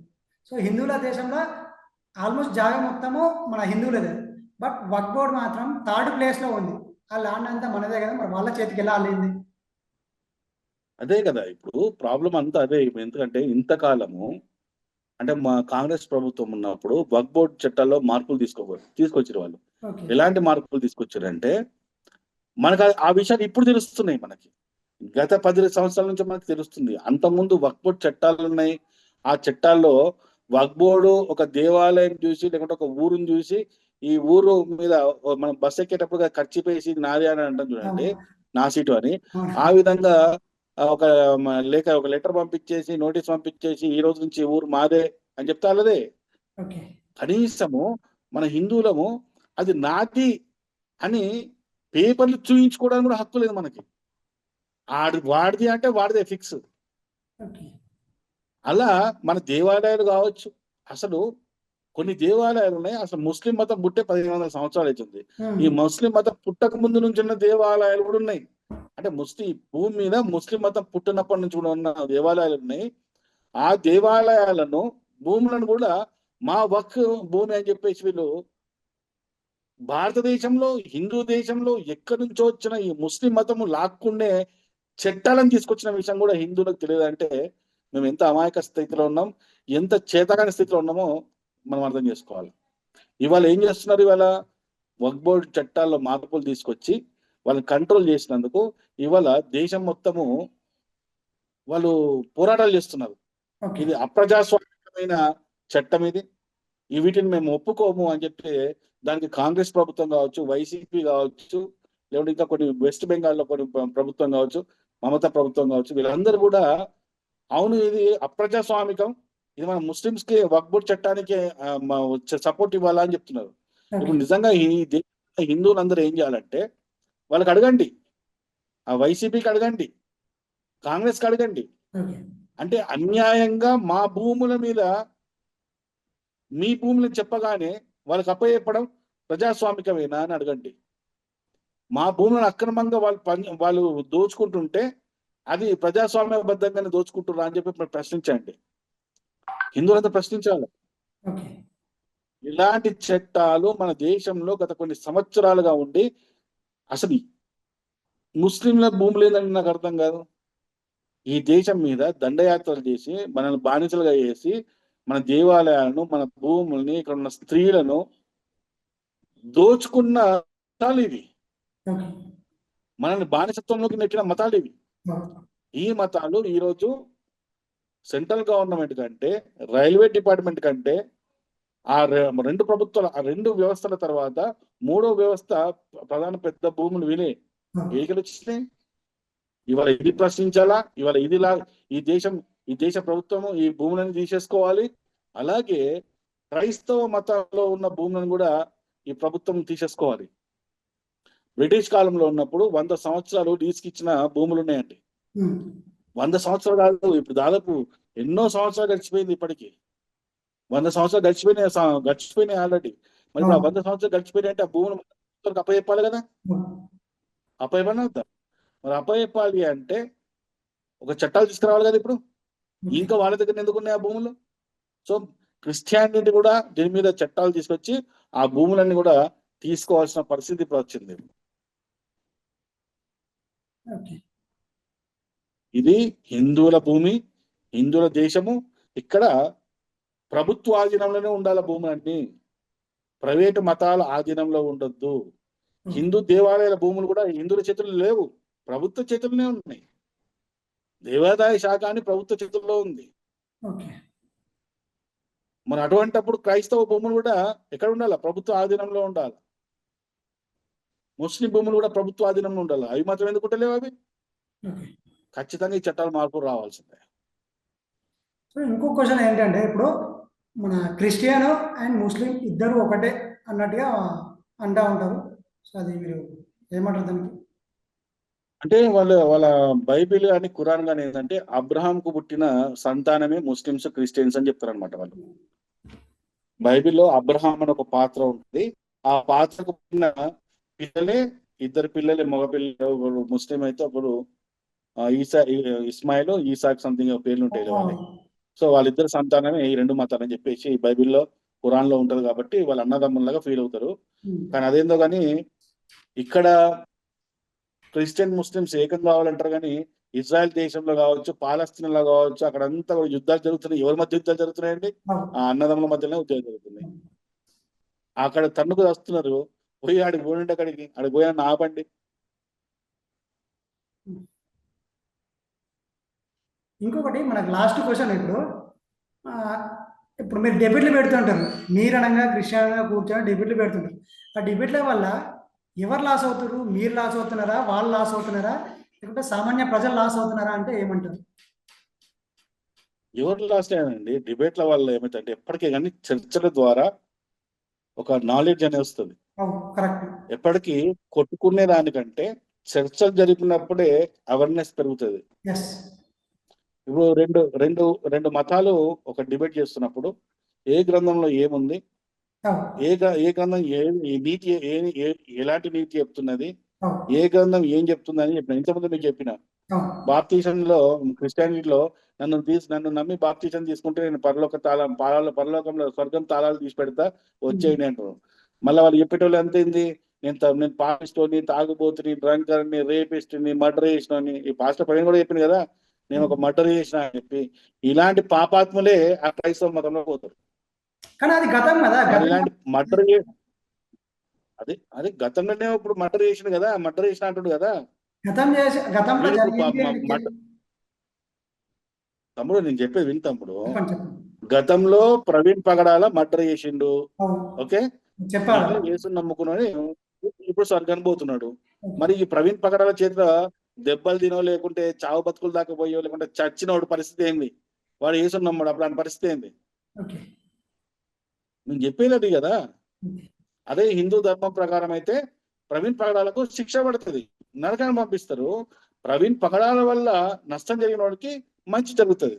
సో హిందువుల దేశంలో ఆల్మోస్ట్ జాగా మొత్తము మన హిందువులదే. బట్ వక్ఫ్ బోర్డ్ మాత్రం థర్డ్ ప్లేస్లో ఉంది. ఆ ల్యాండ్ అంతా మనదే కదా, మరి వాళ్ళ చేతికి ఎలా వెళ్ళింది? అదే కదా ఇప్పుడు ప్రాబ్లం అంతా అదే. ఎందుకంటే ఇంతకాలము అంటే మా కాంగ్రెస్ ప్రభుత్వం ఉన్నప్పుడు వక్ఫ్ బోర్డ్ చట్టాల్లో మార్పులు తీసుకొచ్చారు వాళ్ళు. ఓకే. ఎలాంటి మార్పులు తీసుకొచ్చారంటే మనకు ఆ విషయాలు ఇప్పుడు తెలుస్తున్నాయి. మనకి గత 10 సంవత్సరాల నుంచి మనకు తెలుస్తుంది. అంతకుముందు వక్ఫ్ బోర్డ్ చట్టాలు ఉన్నాయి. ఆ చట్టాల్లో వక్ఫ్ బోర్డు ఒక దేవాలయం చూసి లేకుంటే ఒక ఊరుని చూసి ఈ ఊరు మీద మనం బస్ ఎక్కేటప్పుడు ఖర్చు వేసి నాది అని అంటాం చూడండి, నా సీటు అని. ఆ విధంగా ఒక ఒక లెటర్ పంపించేసి నోటీస్ పంపించేసి ఈ రోజు నుంచి ఊరు మాదే అని చెప్తా అల్లదే. ఓకే. కనీసము మన హిందువులము అది నాది అని పేపర్లు చూయించుకోవడానికి కూడా హక్కు లేదు మనకి. వాడిది అంటే వాడిదే ఫిక్స్. ఓకే. అలా మన దేవాలయాలు కావచ్చు, అసలు కొన్ని దేవాలయాలు ఉన్నాయి. అసలు ముస్లిం మతం పుట్టే 1500 సంవత్సరాలు అవుతుంది. ఈ ముస్లిం మతం పుట్టక ముందు నుంచి ఉన్న దేవాలయాలు కూడా ఉన్నాయి. అంటే భూమి మీద ముస్లిం మతం పుట్టినప్పటి నుంచి కూడా ఉన్న దేవాలయాలు ఉన్నాయి. ఆ దేవాలయాలను భూములను కూడా మా వక్ఫ్ భూమి అని చెప్పేసి వీళ్ళు భారతదేశంలో హిందూ దేశంలో ఎక్కడి నుంచో వచ్చిన ఈ ముస్లిం మతము లాక్కుండే చట్టాలను తీసుకొచ్చిన విషయం కూడా హిందువులకు తెలియదంటే మేము ఎంత అమాయక స్థితిలో ఉన్నాం, ఎంత చేతకాని స్థితిలో ఉన్నామో మనం అర్థం చేసుకోవాలి. ఇవాళ ఏం చేస్తున్నారు? ఇవాళ వక్ఫ్ బోర్డు చట్టాల్లో మార్పులు తీసుకొచ్చి వాళ్ళని కంట్రోల్ చేసినందుకు ఇవాళ దేశం మొత్తము వాళ్ళు పోరాటాలు చేస్తున్నారు. ఓకే. ఇది అప్రజాస్వామికమైన చట్టం, ఇది వీటిని మేము ఒప్పుకోము అని చెప్పి దానికి కాంగ్రెస్ ప్రభుత్వం కావచ్చు, వైసీపీ కావచ్చు, లేకుంటే ఇంకా కొన్ని వెస్ట్ బెంగాల్లో కొన్ని ప్రభుత్వం కావచ్చు, మమతా ప్రభుత్వం కావచ్చు, వీళ్ళందరూ కూడా అవును ఇది అప్రజాస్వామికం, ఇది మన ముస్లింస్ కి వక్ఫ్ బోర్డు చట్టానికి సపోర్ట్ ఇవ్వాలా అని చెప్తున్నారు. ఇప్పుడు నిజంగా ఈ హిందువులందరూ ఏం చేయాలంటే వాళ్ళకి అడగండి, ఆ వైసీపీకి అడగండి, కాంగ్రెస్కి అడగండి. అంటే అన్యాయంగా మా భూముల మీద మీ భూములను చెప్పగానే వాళ్ళకి అప్పచెప్పడం ప్రజాస్వామికమేనా అని అడగండి. మా భూములను అక్రమంగా వాళ్ళు దోచుకుంటుంటే అది ప్రజాస్వామ్యబద్ధంగానే దోచుకుంటున్నా అని చెప్పి ప్రశ్నించండి. హిందువులంతా ప్రశ్నించాలి. ఇలాంటి చట్టాలు మన దేశంలో గత కొన్ని సంవత్సరాలుగా ఉండి అసలు ముస్లింల భూములు లేదని నాకు అర్థం కాదు. ఈ దేశం మీద దండయాత్రలు చేసి మనల్ని బానిసలుగా చేసి మన దేవాలయాలను, మన భూముల్ని, ఇక్కడ ఉన్న స్త్రీలను దోచుకున్న మతాలు ఇవి. మనల్ని బానిసత్వంలోకి నెట్టిన మతాలు ఇవి. ఈ మతాలు ఈరోజు సెంట్రల్ గవర్నమెంట్ కంటే, రైల్వే డిపార్ట్మెంట్ కంటే, ఆ రెండు వ్యవస్థల తర్వాత మూడో వ్యవస్థ ప్రధాన పెద్ద భూములు వినే ఏకలు వచ్చినాయి. ఇవాళ ఇది ప్రశ్నించాలా? ఇవాళ ఈ దేశ ప్రభుత్వము ఈ భూములను తీసేసుకోవాలి. అలాగే క్రైస్తవ మతంలో ఉన్న భూములను కూడా ఈ ప్రభుత్వం తీసేసుకోవాలి. బ్రిటిష్ కాలంలో ఉన్నప్పుడు 100 సంవత్సరాలు లీజుకి ఇచ్చిన భూములు ఉన్నాయండి. 100 సంవత్సరాలు కాదు, ఇప్పుడు దాదాపు ఎన్నో సంవత్సరాలు గడిచిపోయింది. ఇప్పటికీ 100 సంవత్సరాలు గడిచిపోయినాయి ఆల్రెడీ. మరి 100 సంవత్సరాలు గడిచిపోయినాయి అంటే ఆ భూములు అప్పచెప్పాలి కదా, అప్పచెప్పని అవుతారు. మరి అప్పచెప్పాలి అంటే ఒక చట్టాలు తీసుకురావాలి కదా. ఇప్పుడు ఇంకా వాళ్ళ దగ్గర ఎందుకు ఉన్నాయి ఆ భూములు? సో క్రిస్టియానిటీ కూడా దీని మీద చట్టాలు తీసుకొచ్చి ఆ భూములన్నీ కూడా తీసుకోవాల్సిన పరిస్థితి ఇప్పుడు వచ్చింది. ఇది హిందువుల భూమి, హిందువుల దేశము. ఇక్కడ ప్రభుత్వ ఆధీనంలోనే ఉండాలి భూములన్నీ, ప్రైవేటు మతాల ఆధీనంలో ఉండొద్దు. హిందూ దేవాలయాల భూములు కూడా హిందువుల చేతుల్లో లేవు, ప్రభుత్వ చేతుల్లోనే ఉన్నాయి. దేవాదాయ శాఖ అని ప్రభుత్వ చేతుల్లో ఉంది. మరి అటువంటిప్పుడు క్రైస్తవ భూములు కూడా ఎక్కడ ఉండాలి? ప్రభుత్వ ఆధీనంలో ఉండాలి. ముస్లిం భూములు కూడా ప్రభుత్వ ఆధీనంలో ఉండాలి. అవి మాత్రం ఎందుకు ఉంటలేవు? అవి ఖచ్చితంగా ఈ చట్టాలు మార్పు రావాల్సిందే. సో ఇంకో క్వశ్చన్ ఏంటంటే, ఇప్పుడు మన క్రిస్టియన్ అండ్ ముస్లిం ఇద్దరు ఒకటే అన్నట్టుగా అంటూ ఉంటారు. సో అది మీరు ఏమంటారు దానికి? అంటే వాళ్ళ బైబిల్ కానీ ఖురాన్ కానీ ఏంటంటే అబ్రహాంకు పుట్టిన సంతానమే ముస్లిమ్స్ క్రిస్టియన్స్ అని చెప్తారనమాట వాళ్ళు. బైబిల్లో అబ్రహాం అని ఒక పాత్ర ఉంటుంది. ఆ పాత్రకు పుట్టిన పిల్లలే, ఇద్దరు పిల్లలే, మగ పిల్లలు. ఒకడు ముస్లిం అయితే ఒకడు ఇస్మాయిల్, ఈసాక్ సంథింగ్ పేర్లు ఉంటాయి వాళ్ళకి. సో వాళ్ళిద్దరు సంతానమే ఈ రెండు మతాలని చెప్పేసి బైబిల్లో ఖురాన్ లో ఉంటది కాబట్టి వాళ్ళ అన్నదమ్ముల్లాగా ఫీల్ అవుతారు. కానీ అదేందో కానీ ఇక్కడ క్రిస్టియన్ ముస్లిమ్స్ ఏకం కావాలంటారు కానీ ఇజ్రాయెల్ దేశంలో కావచ్చు, పాలస్తీనాలో కావచ్చు, అక్కడంతా కూడా యుద్ధాలు జరుగుతున్నాయి. ఎవరి మధ్య యుద్ధాలు జరుగుతున్నాయండి? ఆ అన్నదమ్ముల మధ్యలోనే యుద్ధాలు జరుగుతున్నాయి. అక్కడ తన్నుకు వస్తున్నారు. పోయి ఆడికి పోయింటే ఆడికి పోయిన ఆపండి. ఇంకొకటి మనకు లాస్ట్ క్వశ్చన్ ఇప్పుడు మీరు డెబిట్లు పెడుతుంటారు, మీరు అనగా క్రిస్టియన్గా కూర్చొని డెబిట్లు పెడుతుంటారు. ఆ డెబిట్ల వల్ల ఎవరు లాస్ అవుతారు? మీరు లాస్ అవుతున్నారా, వాళ్ళు లాస్ అవుతున్నారా, లేకుంటే సామాన్య ప్రజలు లాస్ అవుతున్నారా అంటే ఏమంటారు? ఎవరు లాస్ట్ అయ్యానండి? డిబేట్ల వల్ల ఏమైతే ఎప్పటికీ కానీ చర్చల ద్వారా ఒక నాలెడ్జ్ అనేది వస్తుంది. కరెక్ట్. ఎప్పటికీ కొట్టుకునే దానికంటే చర్చలు జరిపినప్పుడే అవేర్నెస్ పెరుగుతుంది. ఇప్పుడు రెండు రెండు రెండు మతాలు ఒక డిబేట్ చేస్తున్నప్పుడు ఏ గ్రంథంలో ఏముంది, ఏ గ్రంథం నీతి ఎలాంటి నీతి చెప్తున్నది, ఏ గ్రంథం ఏం చెప్తుంది అని చెప్పిన. ఇంతకుముందు మీకు చెప్పిన బాప్తిజంలో క్రిస్టియానిటీలో నన్ను నమ్మి బాప్తిజం తీసుకుంటే నేను పరలోకంలో స్వర్గం తాళాలు తీసి పెడతా, వచ్చేయండి అంటారు. మళ్ళీ వాళ్ళు చెప్పేటోళ్ళు ఎంత ఏంది, నేను పాపిస్తోని, తాగుబోతుని, డ్రంకర్ని, రేపిస్ట్ని, మర్డర్ చేసిన. ఈ పాస్టర్ పైన కూడా చెప్పింది కదా, నేను ఒక మర్డర్ చేసిన అని చెప్పి. ఇలాంటి పాపాత్ములే ఆ క్రైస్తవ మతంలో పోతారు. కానీ అది గతం కదా. ఇలాంటి మర్డర్ అదే గతంలోనే ఇప్పుడు మర్డర్ చేసిన కదా, మర్డర్ చేసిన అంటాడు కదా. తమ్ముడు నేను చెప్పేది విని తమ్ముడు. గతంలో ప్రవీణ్ పగడాల మర్డర్ చేసిండు, ఓకే, యేసు నమ్ముకున్నాడు, ఇప్పుడు స్వర్గానికి పోతున్నాడు. మరి ఈ ప్రవీణ్ పగడాల చేతిలో దెబ్బలు తినో, లేకుంటే చావు బతుకులు దాకా పోయో, లేకుంటే చచ్చినోడు పరిస్థితి ఏంది? వాడు యేసు నమ్మడు, అప్పుడు ఆయన పరిస్థితి ఏంది? నేను చెప్పేది కదా. అదే హిందూ ధర్మం ప్రకారం అయితే ప్రవీణ్ పగడాలకు శిక్ష పడుతుంది, నరకాన్ని పంపిస్తారు. ప్రవీణ్ పగడాల వల్ల నష్టం జరిగిన వాడికి మంచి జరుగుతుంది.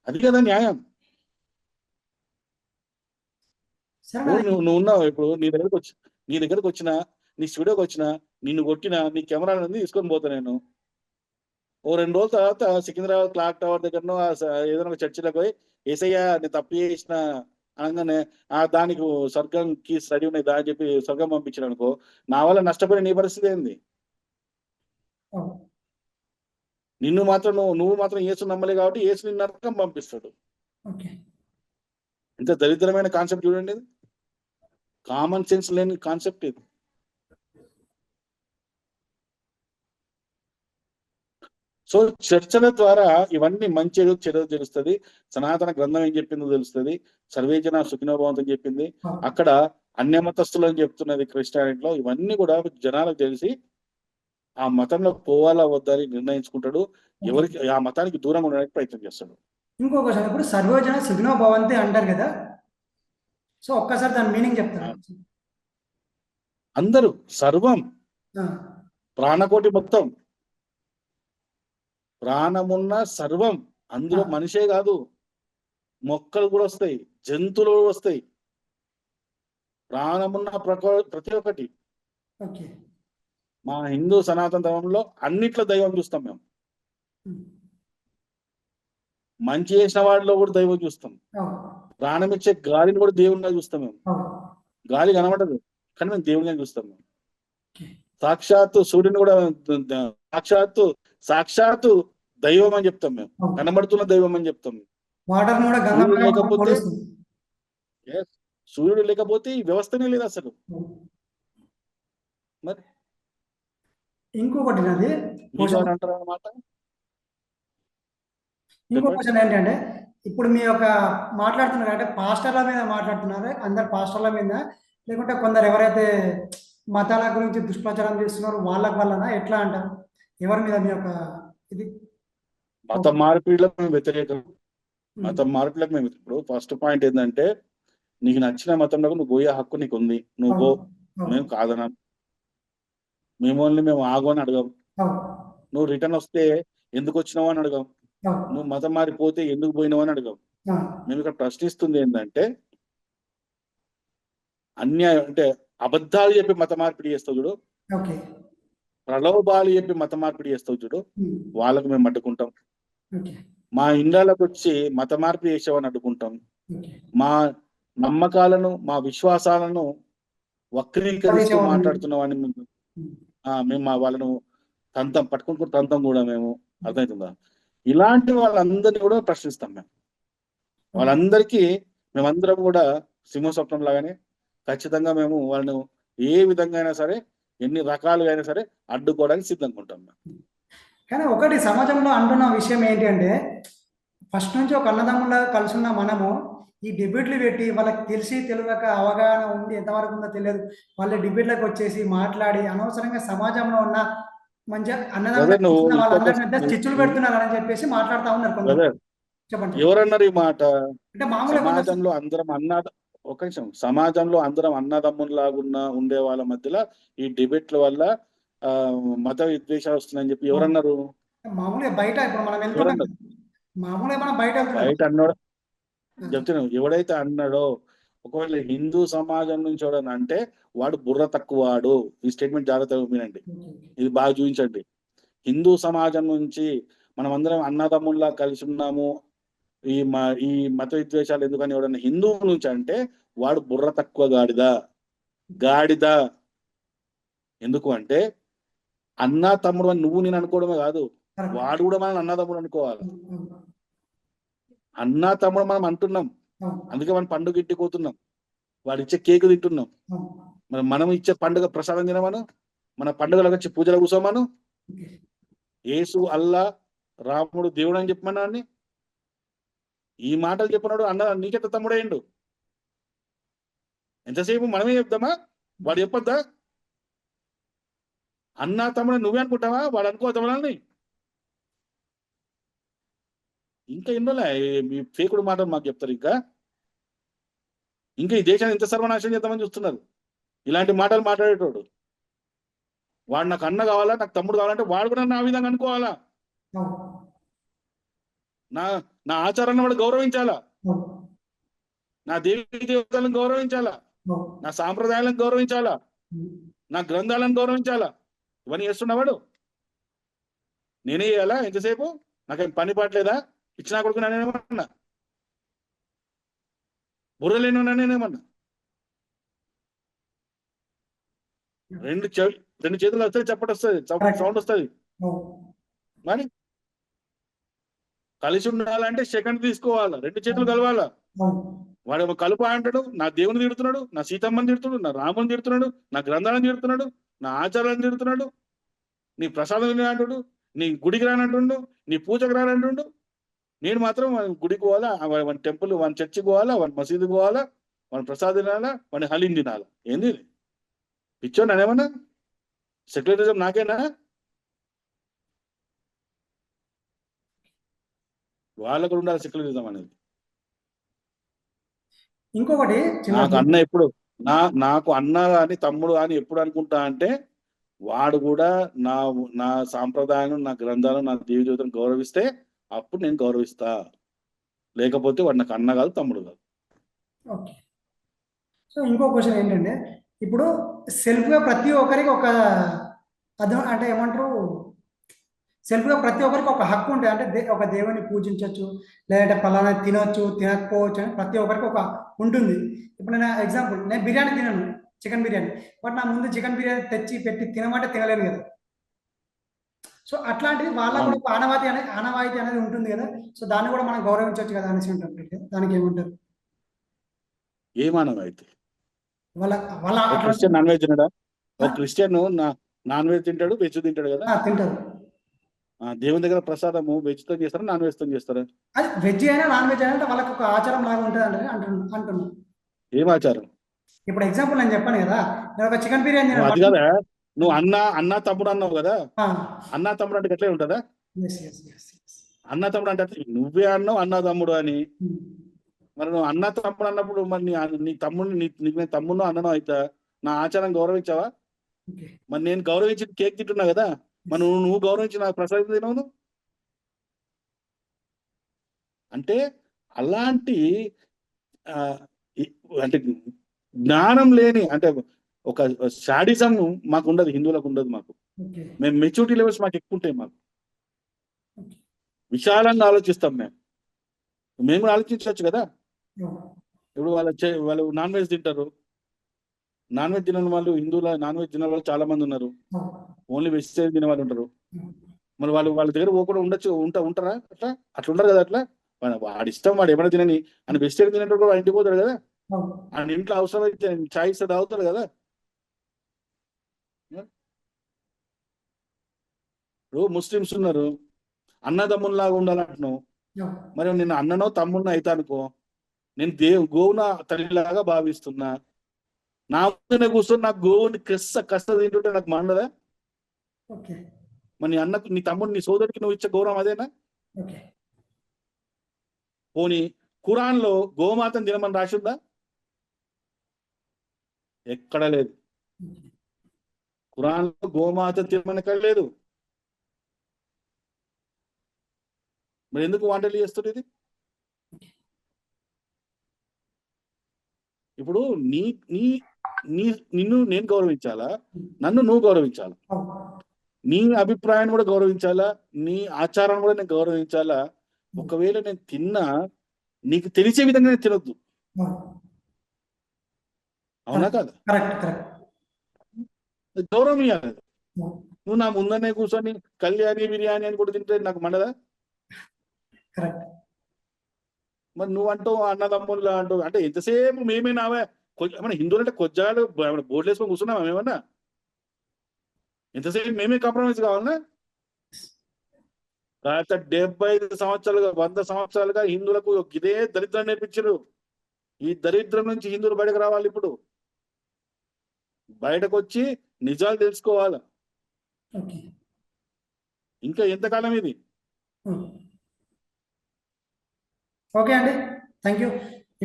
అది కదా న్యాయం. నువ్వు ఉన్నావు ఇప్పుడు, నీ దగ్గరకు వచ్చిన, నీ స్టూడియోకి వచ్చిన, నిన్ను కొట్టిన, నీ కెమెరా తీసుకొని పోతా నేను. ఓ 2 రోజుల తర్వాత సికింద్రాబాద్ క్లాక్ టవర్ దగ్గరనో ఏదైనా చర్చిలకు పోయి ఏసయ్యా నేను తప్పు చేసిన అనగానే దానికి స్వర్గంకి స్టడీ ఉన్నాయి దా అని చెప్పి స్వర్గం పంపించాడు అనుకో, నా వల్ల నష్టపోయిన నీ పరిస్థితి ఏంది? నువ్వు మాత్రం యేసు నమ్మలే కాబట్టి యేసు నిన్ను నరకం పంపిస్తాడు. ఇంత దరిద్రమైన కాన్సెప్ట్ చూడండి, ఇది కామన్ సెన్స్ లేని కాన్సెప్ట్ ఇది. సో చర్చల ద్వారా ఇవన్నీ మంచి చెడు తెలుస్తుంది. సనాతన గ్రంథం ఏం చెప్పిందో తెలుస్తుంది. సర్వేజన సుఖినోభవంతో చెప్పింది. అక్కడ అన్యమతస్తులు అని చెప్తున్నది క్రిస్టియానిటీలో. ఇవన్నీ కూడా జనాలకు తెలిసి ఆ మతంలో పోవాలా వద్దని నిర్ణయించుకుంటాడు. ఎవరికి ఆ మతానికి దూరంగా ఉండడానికి ప్రయత్నం చేస్తాడు. ఇంకో క్వశ్చన్, ఇప్పుడు సర్వజన సుఖినో భవంతి అంటారు కదా, సో ఒక్కసారి దాని మీనింగ్ చెప్తారు. అందరూ, సర్వం, ప్రాణకోటి మొత్తం, ప్రాణమున్న సర్వం, అందులో మనిషే కాదు, మొక్కలు కూడా వస్తాయి, జంతువులు కూడా వస్తాయి. ప్రాణమున్న ప్రతి ఒక్కటి. మా హిందూ సనాతన ధర్మంలో అన్నిట్లో దైవం చూస్తాం మేము. మంచి చేసిన వాడిలో కూడా దైవం చూస్తాం. ప్రాణం ఇచ్చే గాలిని కూడా దేవునిగా చూస్తాం మేము. గాలి కనబడదు కానీ మేము దేవునిగా చూస్తాం మేము. సాక్షాత్తు సూర్యుని కూడా సాక్షాత్తు దైవం అని చెప్తాం మేము. కనబడుతున్న దైవం అని చెప్తాం. సూర్యుడు లేకపోతే ఈ వ్యవస్థనే లేదు అసలు. మరి ఇంకొకటి అంటారు అన్నమాట. ఇంకో క్వశ్చన్ ఏంటంటే, ఇప్పుడు మీ యొక్క మాట్లాడుతున్నారు అంటే పాస్టర్ల మీద మాట్లాడుతున్నారు, అందరు పాస్టర్ల మీద, లేకుంటే కొందరు ఎవరైతే మతాల గురించి దుష్ప్రచారం చేస్తున్నారు వాళ్ళకి వలన ఎట్లా అంటారు? ఎవరి మీద మీ యొక్క ఇది? మత మార్పిడిలకు మేము వ్యతిరేకం. మత మార్పిడిలకు మేము ఇప్పుడు ఫస్ట్ పాయింట్ ఏంటంటే, నీకు నచ్చిన మతంలో నువ్వు పోయే హక్కు నీకు ఉంది, నువ్వు పో, మేము కాదనం. మేము ఆగు అని అడగం. అవును. నువ్వు రిటర్న్ వస్తే ఎందుకు వచ్చినావు అని అడగం. అవును. నువ్వు మతం మారిపోతే ఎందుకు పోయినావు అని అడగం. అవును. మేము ఇక్కడ ప్రశ్నిస్తుంది ఏంటంటే, అన్యాయం అంటే అబద్ధాలు చెప్పి మత మార్పిడి చేస్తావు చూడు, ఓకే. ప్రలోభాలు చెప్పి మత మార్పిడి చేస్తావు చూడు, ఉమ్. వాళ్ళకు మేము అడ్డుకుంటాం. ఓకే. మా ఇండ్లకు వచ్చి మత మార్పిడి చేసేవాడిని అడ్డుకుంటాం. ఓకే. మా నమ్మకాలను, మా విశ్వాసాలను వక్రీకరిస్తూ పదేసేవాళ్ళని. మాట్లాడుతున్న వాడిని ఉమ్. మేము వాళ్ళను పట్టుకుంటూ తంతం కూడా మేము, అర్థమవుతుందా? ఇలాంటి వాళ్ళందరినీ కూడా ప్రశ్నిస్తాం మేము. ఓకే. వాళ్ళందరికీ మేమందరం కూడా సింహస్వప్నం లాగానే ఖచ్చితంగా మేము వాళ్ళను ఏ విధంగా అయినా సరే, ఎన్ని రకాలుగా అయినా సరే అడ్డుకోవడానికి సిద్ధంగా ఉంటాం మేము. కానీ ఒకటి సమాజంలో అంటున్న విషయం ఏంటి అంటే, ఫస్ట్ నుంచి ఒక అన్నదమ్ములాగా కలిసి ఉన్న మనము ఈ డిబేట్లు పెట్టి వాళ్ళకి తెలిసి తెలియక అవగాహన ఉండి ఎంతవరకు ఉందో తెలియదు, వాళ్ళ డిబేట్లకు వచ్చేసి మాట్లాడి అనవసరంగా సమాజంలో ఉన్న మంచిగా అన్నదమ్ముల బ్రదర్, నువ్వు కలిసి ఉన్న ఇంకొక వాళ్ళందరి మధ్య చిచ్చులు పెడుతున్నారు అని చెప్పేసి మాట్లాడుతూ ఉన్నారు కొందరు. బ్రదర్, చెప్పండి. ఎవరన్నారు ఈ మాట? అంటే మామూలుగా కొందరు సమాజంలో అందరం ఒక నిమిషం, సమాజంలో అందరం అన్నదమ్ముల్లాగున్న ఉండే వాళ్ళ మధ్యలో ఈ డిబేట్ల వల్ల మత విద్వేషాలు వస్తున్నాయని చెప్పి ఎవరన్నారు? మామూలుగా బయట ఇప్పుడు మనం వెళ్తున్నాం ఎవరన్నారు? కదా, మామూలుగా మనం బయట వెళ్తున్నాం. బయట అన్నాడు చెప్తున్నాను, ఎవడైతే అన్నాడో, ఒకవేళ హిందూ సమాజం నుంచి ఎవడన్నా అంటే వాడు బుర్ర తక్కువాడు. ఈ స్టేట్మెంట్ జాగ్రత్తగా వినండి, ఇది బాగా చూపించండి. హిందూ సమాజం నుంచి మనం అందరం అన్నదమ్ముల్లా కలిసి ఉన్నాము, ఈ మత విద్వేషాలు ఎందుకని ఎవడన్నా హిందూ నుంచి అంటే వాడు బుర్ర తక్కువ గాడిద. ఎందుకు అంటే అన్న తమ్ముడు అని నువ్వు నేను అనుకోవడమే కాదు, వాడు కూడా మనం అన్న తమ్ముడు అనుకోవాలి. అన్న తమ్ముడు మనం అంటున్నాం, అందుకే మనం పండుగ ఇంటికి వాడు ఇచ్చే కేకు తింటున్నాం. మనం ఇచ్చే పండుగ ప్రసాదం తినమను, మన పండుగలకు వచ్చి పూజలు కూర్చోమను, యేసు అల్లా రాముడు దేవుడు అని చెప్పమన్నాన్ని. ఈ మాటలు చెప్పినాడు అన్న నీకెంత తమ్ముడేయండు? ఎంతసేపు మనమే చెప్తామా? వాడు చెప్పొద్దా? అన్నా తమ్ముడు నువ్వే అనుకుంటావా? వాడు అనుకోవద్దా మనల్ని? ఇంకా ఎన్నో మీ ఫేకుడు మాటలు మాకు చెప్తారు. ఇంకా ఈ దేశాన్ని ఎంత సర్వనాశనం చేద్దామని చూస్తున్నారు ఇలాంటి మాటలు మాట్లాడేటోడు. వాడు నాకు అన్న కావాలా, నాకు తమ్ముడు కావాలంటే వాడు కూడా నా విధంగా అనుకోవాలా. నా ఆచారాన్ని వాడు గౌరవించాలా, నా దేవి దేవతలను గౌరవించాలా, నా సాంప్రదాయాలను గౌరవించాలా, నా గ్రంథాలను గౌరవించాలా. ఇవన్నీ చేస్తున్నవాడు నేనే చేయాలా? ఎంతసేపు నాకేం పని పాటలేదా? ఇచ్చినా కొడుకు నేనేమన్నా, బుర్రలేను నేనేమన్నా? రెండు చేతులు వస్తాయి, చప్పటి వస్తుంది, సౌండ్ వస్తుంది. మరి కలిసి ఉండాలంటే సెకండ్ తీసుకోవాలా, రెండు చేతులు కలవాలా. వాడు కలుపు అంటాడు, నా దేవుని తిడుతున్నాడు, నా సీతమ్మని తిడుతున్నాడు, నా రాముని తిడుతున్నాడు, నా గ్రంథాలను తిడుతున్నాడు, నా ఆచారాలను తిడుతున్నాడు, నీ ప్రసాదం అంటుడు, నీ గుడికి రానంటుండు, నీ పూజకు రానంటుండు. నేను మాత్రం గుడికి పోవాలా, వాని టెంపుల్, వాని చర్చికి పోవాలా, వాని మసీదు పోవాలా, వాని ప్రసాదం తినాలా, వాని హలీం తినాలా. ఏంది పిచ్చో? నేనేమన్నా సెక్యులరిజం నాకేనా? వాళ్ళకు ఉండాలి సెక్యులరిజం అనేది. ఇంకొకటి నాకు అన్న ఎప్పుడు నాకు అన్న అని తమ్ముడు అని ఎప్పుడు అనుకుంటా అంటే వాడు కూడా నా సాంప్రదాయాలను, నా గ్రంథాలను, నా దేవి దేవతను గౌరవిస్తే అప్పుడు నేను గౌరవిస్తా. లేకపోతే వాడు నాకు అన్న కాదు, తమ్ముడు కాదు. ఓకే. సో ఇంకో క్వశ్చన్ ఏంటంటే, ఇప్పుడు సెల్ఫ్గా ప్రతి ఒక్కరికి ఒక అంటే ఏమంటారు, సెల్ఫ్గా ప్రతి ఒక్కరికి ఒక హక్కు ఉంటుంది. అంటే ఒక దేవుని పూజించవచ్చు, లేదంటే పలానా తినొచ్చు, తినకపోవచ్చు అని ప్రతి ఒక్కరికి ఒక ఉంటుంది. ఇప్పుడు నేను ఎగ్జాంపుల్, నేను బిర్యానీ తినను, చికెన్ బిర్యానీ, బట్ నా ముందు చికెన్ బిర్యానీ తెచ్చి పెట్టి తినమంటే తినలేను కదా. సో అట్లాంటిది వాళ్ళకు కూడా ఒక ఆనవాయితీ అనేది ఉంటుంది కదా. సో దాన్ని కూడా మనం గౌరవించవచ్చు కదా అనేసి ఉంటుంది. దానికి ఏమంటారు? ఏమనవాయితీ? వాళ్ళ క్రిస్టియన్ నాన్ వెజ్ తినడా? ఒక క్రిస్టియన్ నాన్ వెజ్ తింటాడు, వెజ్ తింటాడు కదా. తింటారు. దేవుని దగ్గర ప్రసాదము వెజ్ తో చేస్తారా, నాన్ వెజ్ తో చేస్తారా? అది వెజ్ అయినా నాన్ వెజ్ అయినా వాళ్ళకి ఒక ఆచారం లాగా ఉంటుంది అంటే అంటున్నాను. ఏం ఆచారం? ఇప్పుడు ఎగ్జాంపుల్ నేను చెప్పాను కదా, నేను ఒక చికెన్ బిర్యానీ అది కదా, నువ్వు అన్న తమ్ముడు అన్నావు కదా. అన్న తమ్ముడు అంటే ఎట్లే ఉంటుందా? అన్న తమ్ముడు అంటే నువ్వే అన్నావు అన్న తమ్ముడు అని. మరి నువ్వు అన్న తమ్ముడు అన్నప్పుడు మరి నీ తమ్ముడిని నేను తమ్ముడు అన్నను అయితే నా ఆచారం గౌరవించావా? ఓకే. మరి నేను గౌరవించి కేక్ తింటున్నా కదా, మరి నువ్వు గౌరవించి నాకు ప్రసాదం తినవు నువ్వు? అంటే అలాంటి ఆ, ఇ- అంటే జ్ఞానం లేని, అంటే ఒక శాడిజం మాకు ఉండదు, హిందువులకు ఉండదు. మాకు ఓకే. మేము మెచ్యూరిటీ లెవెల్స్ మాకు ఎక్కువ ఉంటాయి. మాకు ఓకే. విశాలంగా ఆలోచిస్తాం. మేము కూడా ఆలోచించవచ్చు కదా. ఓ, ఇప్పుడు వాళ్ళు నాన్ వెజ్ తింటారు. నాన్ వెజ్ తినని వాళ్ళు, హిందువుల నాన్ వెజ్ తినే వాళ్ళు చాలా మంది ఉన్నారు. ఓ, ఓన్లీ వెజిటేరియన్ తినే వాళ్ళు ఉంటారు. ఓ, మరి వాళ్ళ దగ్గర పోకుండా ఉండొచ్చు, ఉంటారా అట్లా ఉండరు కదా. అట్లా వాడి ఇష్టం, వాడు ఏమైనా తినని. అని వెజిటేరియన్ తినేటప్పుడు వాడు ఇంటికి పోతాడు కదా. ఓ, ఆయన ఇంట్లో అవసరం అయితే చాయ్ ఇస్తే తాగుతాడు కదా. ఇప్పుడు ముస్లిమ్స్ ఉన్నారు, అన్నదమ్ముల్లాగా ఉండాలంటున్నావు. ఓ, మరి నేను అన్ననో తమ్ముడినో అయితే అనుకో, నేను గోవున తల్లిలాగా భావిస్తున్నా. నా ముందునే కూర్చొని నాకు గోవుని కష్ట తింటుంటే నాకు మండదా? ఓకే. మరి నీ అన్నకు, నీ తమ్ముడు, నీ సోదరుడికి నువ్వు ఇచ్చే గౌరవం అదేనా? ఓకే. పోనీ ఖురాన్ లో గోమాతను తినమని రాసిందా? ఎక్కడ లేదు. ఖురాన్ లో గోమాత తినమని ఎక్కడ లేదు. మరి ఎందుకు వంటలు చేస్తుంది ఇది? ఇప్పుడు నీ నీ నీ నిన్ను నేను గౌరవించాలా, నన్ను నువ్వు గౌరవించాలా? ఓ, నీ అభిప్రాయాన్ని కూడా గౌరవించాలా, నీ ఆచారాన్ని కూడా నేను గౌరవించాలా? ఒకవేళ నేను తిన్నా, నీకు తెలిసే విధంగా నేను తినొద్దు. ఓ. అవునా కాదా? కరెక్ట్. కరెక్ట్. గౌరవం ఇవ్వాలి. ఓ, నువ్వు నా ముందనే కూర్చొని కళ్యాణి బిర్యానీ అని కూడా తింటే నాకు మండదా? కరెక్ట్. మరి నువ్వు అంటూ అన్నదమ్ముళ్ళు అంటూ, అంటే ఎంతసేపు మేమే నావే. మన హిందువులు అంటే కొజ్జాలు బోర్డులు వేసుకొని కూర్చున్నావా మేమన్నా? ఎంతసేపు మేమే కాంప్రమైజ్ కావాలన్నా? గత 75 సంవత్సరాలుగా, 100 సంవత్సరాలుగా హిందువులకు ఇదే దరిద్రం నేర్పించారు. ఈ దరిద్రం నుంచి హిందువులు బయటకు రావాలి. ఇప్పుడు బయటకు వచ్చి నిజాలు తెలుసుకోవాలి. ఓకే. ఇంకా ఎంతకాలం ఇది? ఓ. ఓకే అండి. Thank you.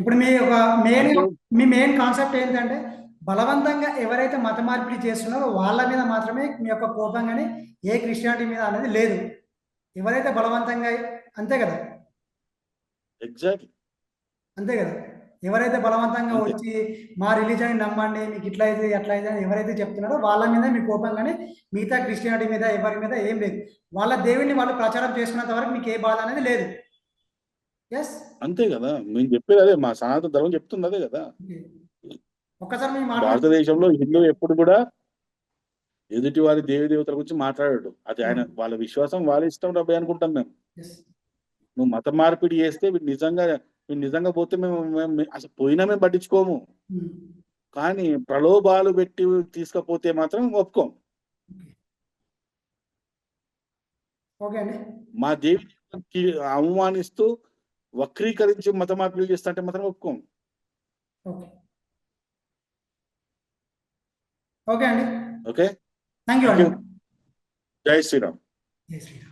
ఇప్పుడు అంటే మీ మెయిన్ కాన్సెప్ట్ ఏంటంటే, బలవంతంగా ఎవరైతే మత మార్పిడి చేస్తున్నారో వాళ్ళ మీద మాత్రమే మీ యొక్క కోపం కానీ ఏ క్రిస్టియానిటీ మీద అనేది లేదు. ఎవరైతే బలవంతంగా, అంతే కదా, ఎగ్జాక్ట్లీ అంతే కదా, ఎవరైతే బలవంతంగా అంతే. వచ్చి మా రిలీజన్ నమ్మండి, మీకు ఇట్లా అయితే అట్లా అయితే అని ఎవరైతే చెప్తున్నారో వాళ్ళ మీద మీ కోపం కానీ మిగతా క్రిస్టియానిటీ మీద ఎవరి మీద ఏం లేదు. వాళ్ళ దేవుడిని వాళ్ళు ప్రచారం చేసుకున్నంత వరకు మీకు ఏ బాధ అనేది లేదు. ఎస్. అంతే కదా, మేము చెప్పేది అదే. మా సనాతన ధర్మం చెప్తుంది అదే కదా. ఒక్కసారి మీ మాట భారతదేశంలో హిందూ ఎప్పుడు కూడా ఎదుటి వారి దేవి దేవతల గురించి మాట్లాడాడు. అది ఆయన వాళ్ళ విశ్వాసం, వాళ్ళ ఇష్టం డబ్బే అనుకుంటాం మేము. ఎస్. నువ్వు మత మార్పిడి చేస్తే వీడు నిజంగా పోతే మేము అసలు పోయినా మేము పట్టించుకోము. కానీ ప్రలోభాలు పెట్టి తీసుకపోతే మాత్రం ఒప్పుకోం. ఓకే అండి. మా దేవికి అవమానిస్తూ వక్రీకరించి మత మార్పిడి చేస్తా అంటే మాత్రం ఒప్పుకోం. ఓకే. ఓకే అండి. ఓకే, థ్యాంక్ యూ అండి. జై శ్రీరామ్. జై శ్రీరామ్.